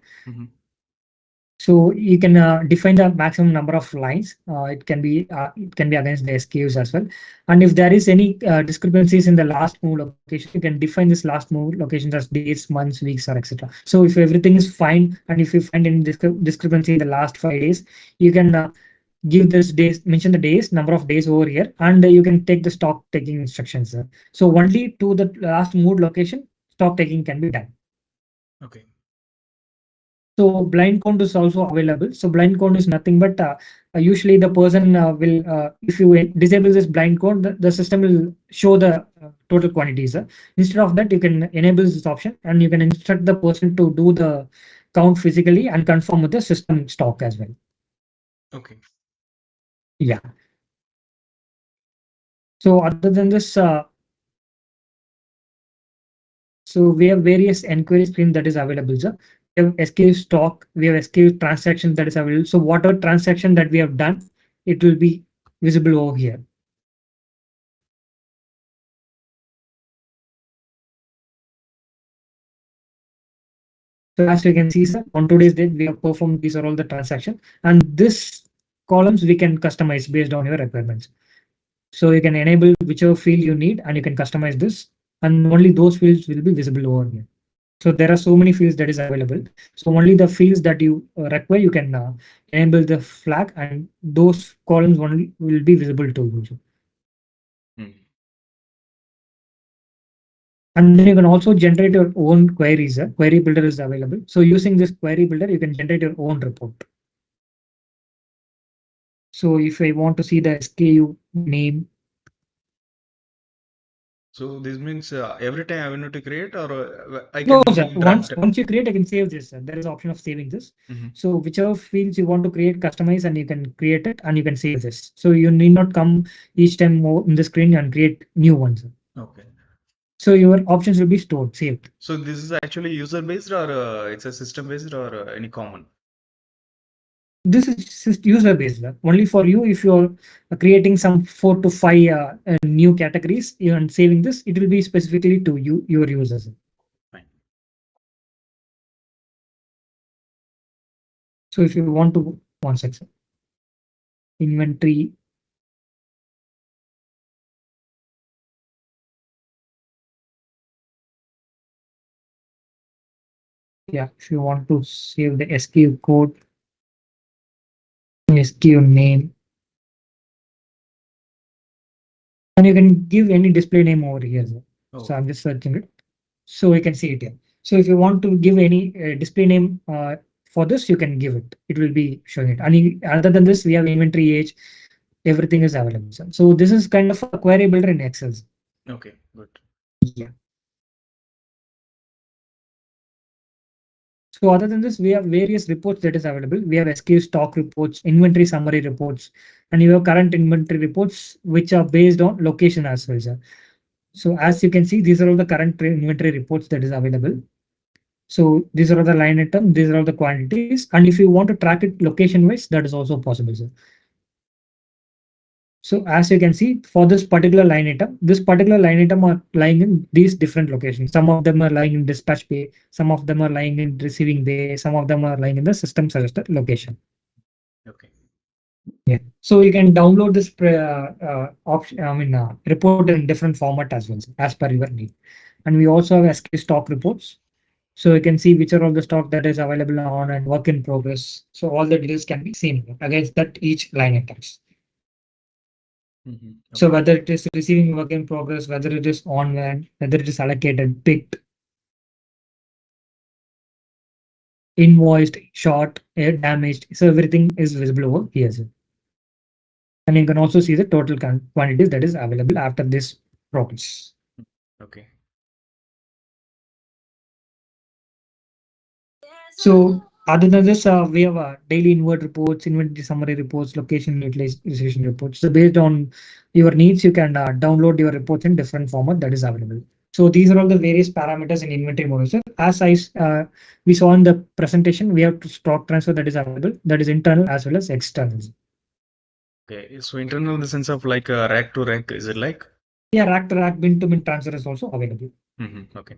So you can define the maximum number of lines. It can be against the SKUs as well. And if there is any discrepancies in the last move location, you can define this last move locations as days, months, weeks, or etc. So if everything is fine, and if you find any discrepancy in the last 5 days, you can give this days, mention the days, number of days over here, and you can take the stock taking instructions. So only to the last moved location, stock taking can be done. Okay. So blind count is also available. So blind count is nothing but usually the person will, if you disable this blind count, the system will show the total quantities. Instead of that, you can enable this option and you can instruct the person to do the count physically and confirm with the system stock as well. Okay. Yeah. So other than this, so we have various enquiry stream that is available, sir. We have SKU stock, we have SKU transaction that is available. So whatever transaction that we have done, it will be visible over here. So as you can see, sir, on today's date, we have performed these are all the transactions, and this columns we can customize based on your requirements. So you can enable whichever field you need, and you can customize this, and only those fields will be visible over here. So there are so many fields that is available. So only the fields that you require, you can enable the flag, and those columns only will be visible to you. And then you can also generate your own queries. Query builder is available. So using this query builder, you can generate your own report. So if I want to see the SKU name, So this means every time I need to create, or I no, can sir. do Once draft. once you create, I can save this. Sir. There is option of saving this. Mhm. So whichever fields you want to create, customize, and you can create it, and you can save this. So you need not come each time more in the screen and create new ones. Sir. Okay. So your options will be stored, saved. So this is actually user based, or it's a system based, or any common? This is user based. Only for you, if you're creating some 4 to 5 new categories and saving this, it will be specifically to you, your users. Fine. So if you want to, one second, inventory. Yeah, if you want to save the SKU code, SKU name, and you can give any display name over here. Sir. So Oh, I'm just searching it. So we can see it here. So if you want to give any display name for this, you can give it. It will be showing it. And other than this, we have inventory age. Everything is available. Sir. So this is kind of a query builder in Excel. Sir. okay, good. Yeah. So other than this, we have various reports that is available. We have SKU stock reports, inventory summary reports, and you have current inventory reports, which are based on location as well. Sir. So as you can see, these are all the current inventory reports that is available. So these are all the line item, these are all the quantities. And if you want to track it location wise, that is also possible. Sir. So as you can see, for this particular line item are lying in these different locations. Some of them are lying in dispatch bay, some of them are lying in receiving bay, some of them are lying in the system suggested location. Okay. Yeah. So you can download this option, report in different format as well, sir, as per your need. And we also have SK stock reports. So you can see which are all the stock that is available on and work in progress. So all the details can be seen against that each line items. So Okay. whether it is receiving work in progress, whether it is on when, whether it is allocated, picked, invoiced, short, damaged. So everything is visible over here. Sir. And you can also see the total quantities that is available after this progress. Okay. So other than this, we have daily invert reports, inventory summary reports, location utilization reports. So based on your needs, you can download your reports in different format that is available. So these are all the various parameters in inventory model. So as we saw in the presentation, we have to stock transfer that is available, that is internal as well as external. Okay. So internal in the sense of like rack to rack, is it like? Yeah, rack to rack, bin to bin transfer is also available. Okay.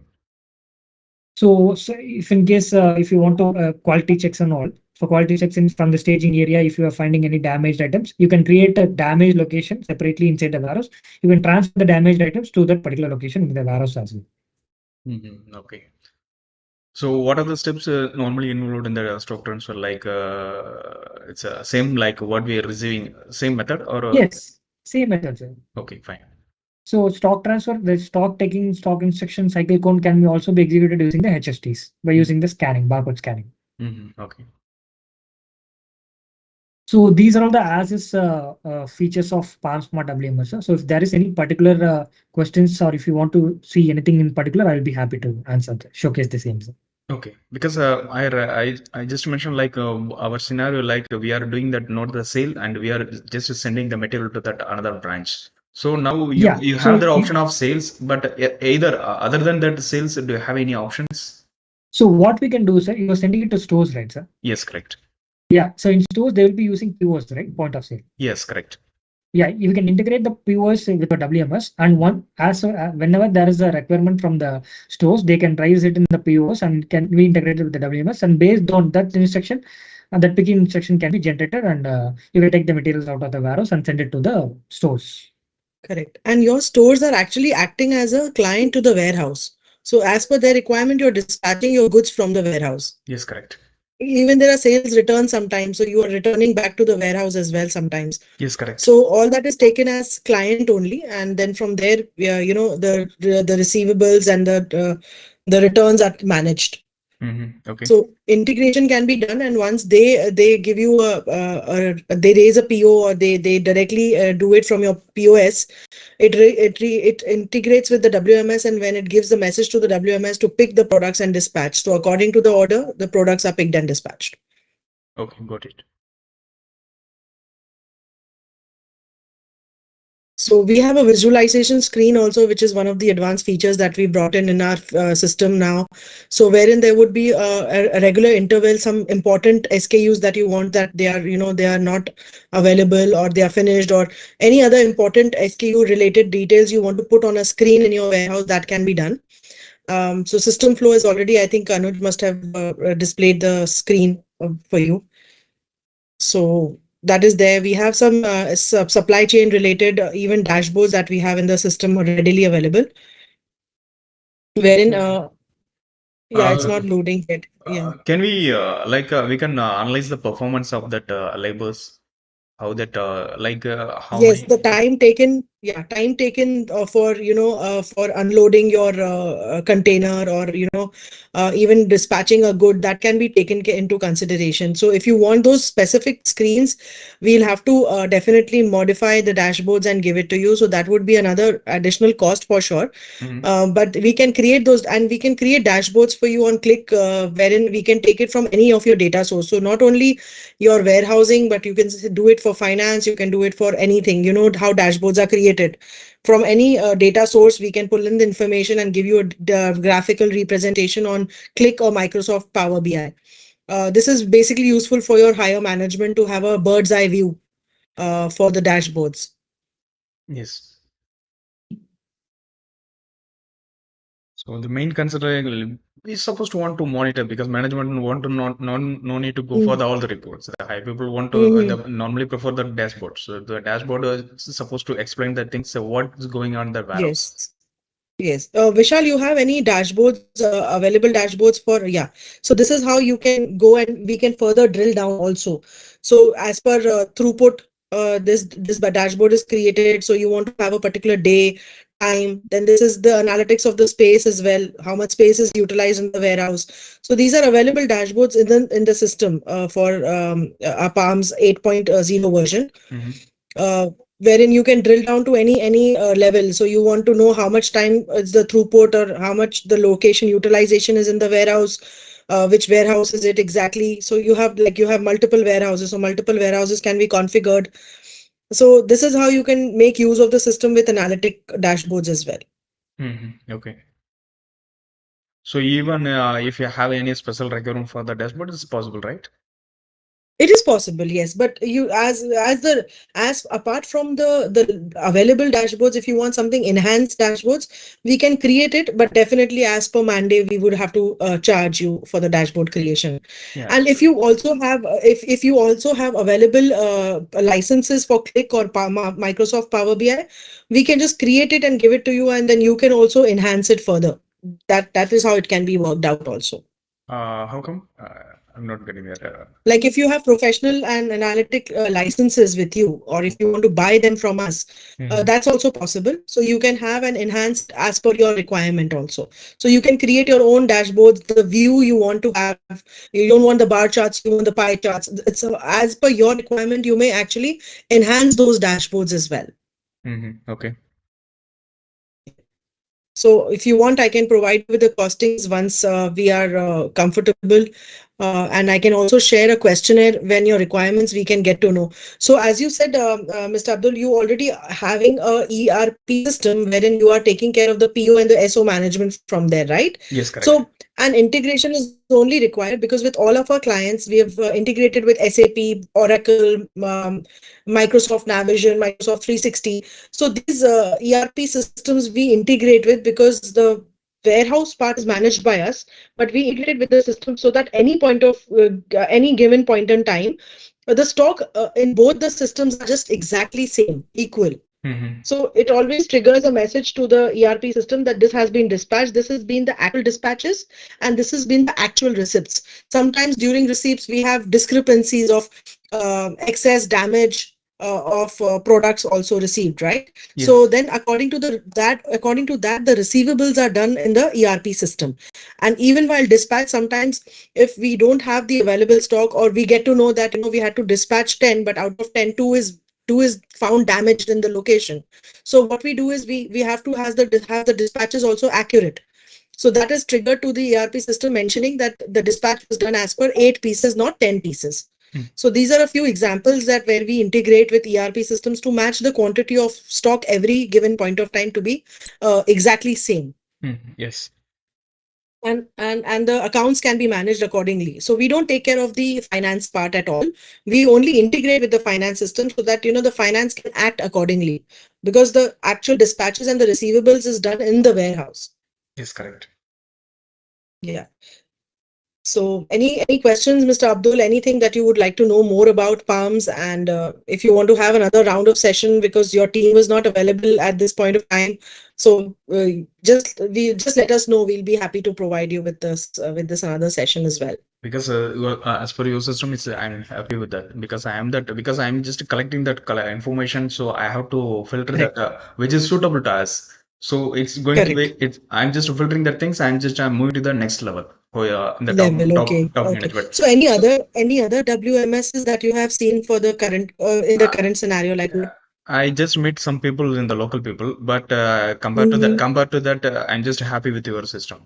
So if in case if you want to quality checks and all, for quality checks in from the staging area, if you are finding any damaged items, you can create a damaged location separately inside the warehouse. You can transfer the damaged items to that particular location in the warehouse as well. Okay. So what are the steps normally involved in the stock transfer? Like it's same like what we are receiving, same method, or Yes, same method, sir. okay, fine. So stock transfer, the stock taking, stock instruction cycle code can be also be executed using the HSTs by using the scanning, barcode scanning. Okay. So these are all the as is features of Palm Smart WMS. Sir. So if there is any particular questions or if you want to see anything in particular, I'll be happy to answer, showcase the same. Sir. Okay, because I just mentioned like our scenario, like we are doing that, not the sale, and we are just sending the material to that another branch. So now Yeah. you So have the option of sales, but either other than that sales, do you have any options? so what we can do, sir, you are sending it to stores, right, sir? Yes, correct. Yeah. So in stores, they will be using POS, right? Point of sale. Yes, correct. Yeah, you can integrate the POS with the WMS, and whenever there is a requirement from the stores, they can raise it in the POS and can be integrated with the WMS. And based on that instruction, that picking instruction can be generated, and you can take the materials out of the warehouse and send it to the stores. Correct. And your stores are actually acting as a client to the warehouse. So as per their requirement, you're dispatching your goods from the warehouse. Yes, correct. Even there are sales returns sometimes, so you are returning back to the warehouse as well sometimes. Yes, correct. So all that is taken as client only, and then from there, the receivables and the returns are managed. Okay. So integration can be done, and once they give you they raise a PO, or they directly do it from your POS, it integrates with the WMS, and when it gives the message to the WMS to pick the products and dispatch. So according to the order, the products are picked and dispatched. Okay, got it. So we have a visualization screen also, which is one of the advanced features that we brought in our system now. So wherein there would be a regular interval, some important SKUs that you want that they are not available, or they are finished, or any other important SKU related details you want to put on a screen in your warehouse, that can be done. So system flow is already, I think Anuj must have displayed the screen for you. So that is there. We have some supply chain related even dashboards that we have in the system readily available. Wherein, yeah, it's not loading yet. Yeah. Can we we can analyze the performance of that labels? How that how Yes, many? the time taken for for unloading your container, or even dispatching a good, that can be taken into consideration. So if you want those specific screens, we'll have to definitely modify the dashboards and give it to you. So that would be another additional cost for sure. But we can create those, and we can create dashboards for you on click, wherein we can take it from any of your data source. So not only your warehousing, but you can do it for finance, you can do it for anything. You know how dashboards are created from any data source. We can pull in the information and give you a graphical representation on click or Microsoft Power BI. This is basically useful for your higher management to have a bird's eye view for the dashboards. Yes. So the main consideration is supposed to want to monitor, because management want to not no need to go for all the reports. The high people want to normally prefer the dashboard. So the dashboard is supposed to explain the things. So what is going on in the warehouse? Yes. Yes. Vishal, you have any dashboards, available dashboards for, yeah. So this is how you can go, and we can further drill down also. So as per throughput, this dashboard is created. So you want to have a particular day, time. Then this is the analytics of the space as well. How much space is utilized in the warehouse. So these are available dashboards in the system for our Palms 8.0 version. Uh, Wherein you can drill down to any level. So you want to know how much time is the throughput, or how much the location utilization is in the warehouse, which warehouse is it exactly. So you have multiple warehouses, so multiple warehouses can be configured. So this is how you can make use of the system with analytic dashboards as well. Okay. So even if you have any special requirement for the dashboard, it's possible, right? It is possible, yes, but you as apart from the available dashboards, if you want something enhanced dashboards, we can create it, but definitely as per mandate, we would have to charge you for the dashboard creation. Yeah. And if you also have if you also have available licenses for Click or Microsoft Power BI, we can just create it and give it to you, and then you can also enhance it further. That is how it can be worked out also. How come? I'm not getting that. Like if you have professional and analytic licenses with you, or if you want to buy them from us, that's also possible. So you can have an enhanced as per your requirement also. So you can create your own dashboards, the view you want to have. You don't want the bar charts, you want the pie charts. It's as per your requirement, you may actually enhance those dashboards as well. Okay. So if you want, I can provide you with the costings once we are comfortable. And I can also share a questionnaire when your requirements we can get to know. So as you said, Mr. Abdul, you already having a ERP system wherein you are taking care of the PO and the SO management from there, right? Yes, correct. So an integration is only required because with all of our clients, we have integrated with SAP, Oracle, Microsoft Navision, Microsoft 360. So these ERP systems we integrate with because the warehouse part is managed by us, but we integrate with the system so that any point of any given point in time, the stock in both the systems are just exactly same, equal. So it always triggers a message to the ERP system that this has been dispatched, this has been the actual dispatches, and this has been the actual receipts. Sometimes during receipts, we have discrepancies of excess damage of products also received, right? Yes. So then according to that, the receivables are done in the ERP system. And even while dispatch, sometimes if we don't have the available stock, or we get to know that, we had to dispatch 10, but out of 10, two is found damaged in the location. So what we do is we have to have the dispatches also accurate. So that is triggered to the ERP system mentioning that the dispatch was done as per 8 pieces, not 10 pieces. So these are a few examples that where we integrate with ERP systems to match the quantity of stock every given point of time to be exactly same. Yes. And the accounts can be managed accordingly. So we don't take care of the finance part at all. We only integrate with the finance system so that the finance can act accordingly, because the actual dispatches and the receivables is done in the warehouse. Yes, correct. Yeah. So any questions, Mr. Abdul? Anything that you would like to know more about Palms? And if you want to have another round of session because your team was not available at this point of time, so just let us know. We'll be happy to provide you with this another session as well. Because as per your system, I'm happy with that, because I'm just collecting that information, so I have to filter Correct. that which is suitable to us. So it's going to be Correct. I'm just filtering that things. I'm moving to the next level in the Level. Okay. top Okay. management. So any other WMSs that you have seen for the current in the current scenario, like I just meet some people in the local people, but Mhm. compared to that, I'm just happy with your system,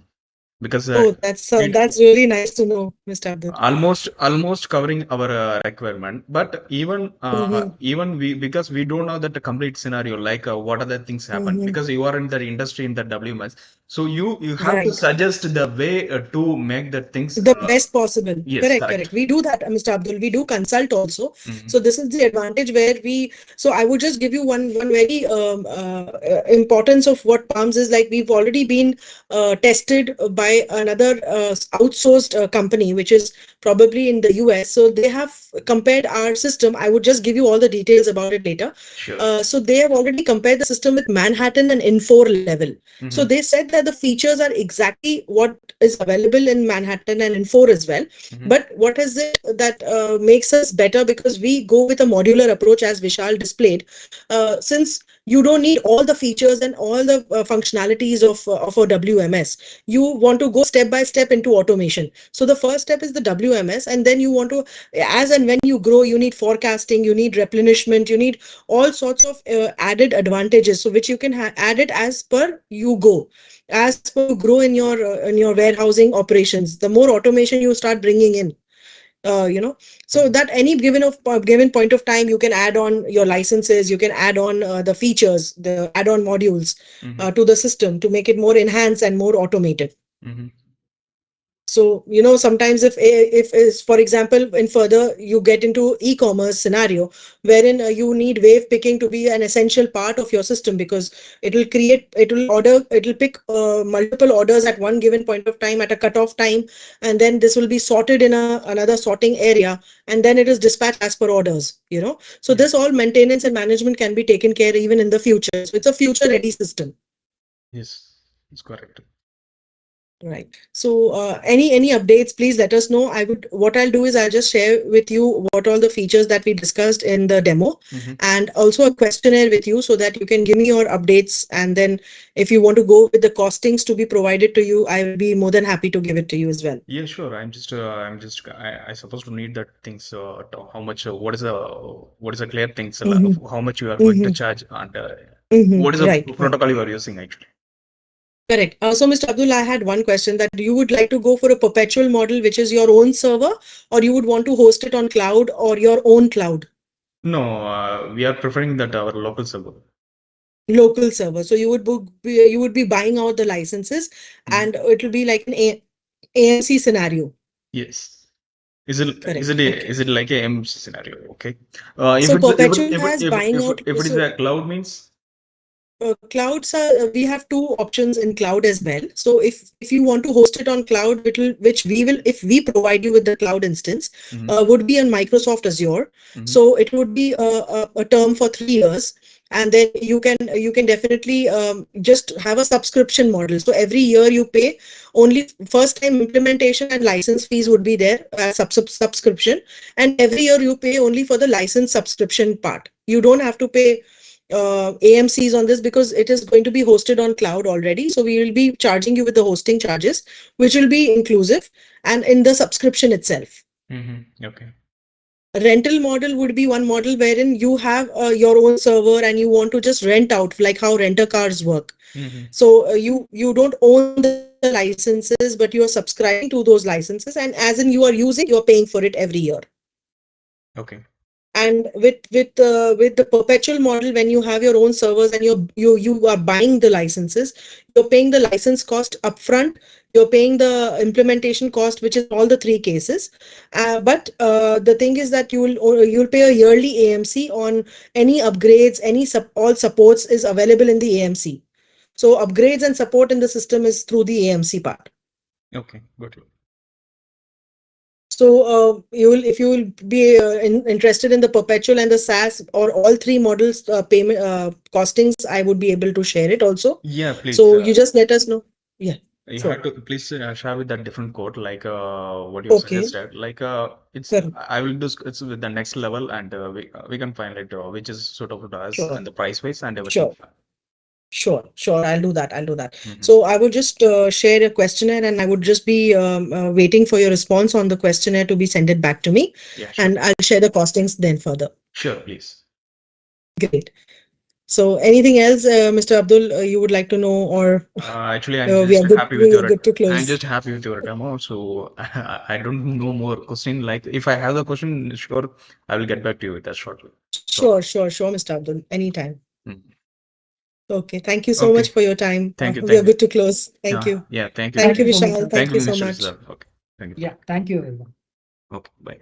because Oh, it that's really nice to know, Mr. Abdul. almost covering our requirement. But Mhm. even we, because we don't know that the complete scenario, like what other things happen, Mhm. because you are in the industry in the WMS, so you have to Right. suggest the way to make the things. The best possible. Yes, Correct, correct. correct. We do that, Mr. Abdul. We do consult also. Mhm. So this is the advantage where so I would just give you one very importance of what Palms is like. We've already been tested by another outsourced company, which is probably in the US. So they have compared our system. I would just give you all the details about it later. Sure. So they have already compared the system with Manhattan and Infor level. So Mhm. they said that the features are exactly what is available in Manhattan and Infor as well. Mhm. But what is it that makes us better? Because we go with a modular approach, as Vishal displayed. Since you don't need all the features and all the functionalities of a WMS, you want to go step by step into automation. So the first step is the WMS, and then you want to, as and when you grow, you need forecasting, you need replenishment, you need all sorts of added advantages, so which you can add it as per you go, as per you grow in your warehousing operations. The more automation you start bringing in, so that any given point of time, you can add on your licenses, you can add on the features, the add-on modules Mhm. to the system to make it more enhanced and more automated. Mhm. So, sometimes if is, for example, in further you get into e-commerce scenario, wherein you need wave picking to be an essential part of your system, because it will pick multiple orders at one given point of time at a cutoff time, and then this will be sorted in another sorting area, and then it is dispatched as per orders. So Yes. this all maintenance and management can be taken care even in the future. So it's a future ready system. Yes, it's correct. Right. So, any updates, please let us know. What I'll do is I'll just share with you what all the features that we discussed in the demo, Mhm. and also a questionnaire with you so that you can give me your updates. And then if you want to go with the costings to be provided to you, I will be more than happy to give it to you as well. Yeah, sure. I supposed to need that things. How much? What is the clear things? Mm-hmm. How much you are going to Mm-hmm. charge, and what is Mm-hmm. the Right. Right. protocol you are using actually? Correct. So, Mr. Abdul, I had one question, that you would like to go for a perpetual model, which is your own server, or you would want to host it on cloud or your own cloud? No, we are preferring that our local server. Local server. So you would be buying out the licenses, Mhm. and it will be like an AMC scenario. Yes. Is Correct. it Okay. is it like a MC scenario? Okay. So perpetual has buying out. If it is So a cloud means. clouds are, we have two options in cloud as well. So if you want to host it on cloud, which we will, if we provide you with the cloud instance, Mhm. would be on Microsoft Azure. Mhm. So it would be a term for 3 years. and then you can definitely just have a subscription model. So every year you pay only first time implementation and license fees would be there as subscription, and every year you pay only for the license subscription part. You don't have to pay AMCs on this because it is going to be hosted on cloud already. So we will be charging you with the hosting charges, which will be inclusive and in the subscription itself. Okay. A rental model would be one model wherein you have your own server and you want to just rent out, like how renter cars work. So you don't own the licenses, but you are subscribing to those licenses, and as in you are using, you are paying for it every year. Okay. And with the perpetual model, when you have your own servers and you are buying the licenses, you're paying the license cost upfront, you're paying the implementation cost, which is all the three cases. But the thing is that you'll pay a yearly AMC on any upgrades, all supports is available in the AMC. So upgrades and support in the system is through the AMC part. Okay. Got it. So if you will be interested in the perpetual and the SaaS or all three models payment costings, I would be able to share it also. Yeah, please. So you just let us know. Yeah. You Sure. have to please share with that different code, like what you Okay. suggested. Like it's Correct. I will discuss with the next level, and we can find it which is suitable to us Sure. and the price wise and everything. Sure. I'll do that. So I would just share a questionnaire, and I would just be waiting for your response on the questionnaire to be sent it back to me. Yeah, sure. And I'll share the costings then further. Sure, please. Great. So anything else, Mr. Abdul, you would like to know, or Actually, I'm we are just good, happy with we are your. good to I'm close. just happy with your demo. So I don't know more question. Like if I have the question, sure, I will get back to you with that shortly. Sure, Mr. Abdul. Anytime. Mhm. Okay. Thank you so Okay. much for your time. Thank you. We are Thank you. good to close. Thank you. Yeah. Thank you. Thank you, Thank you so much, Vishal. sir. Thank you so Mr. much. Rizal. Okay. Thank you. Yeah, thank you, everyone. Okay. Bye.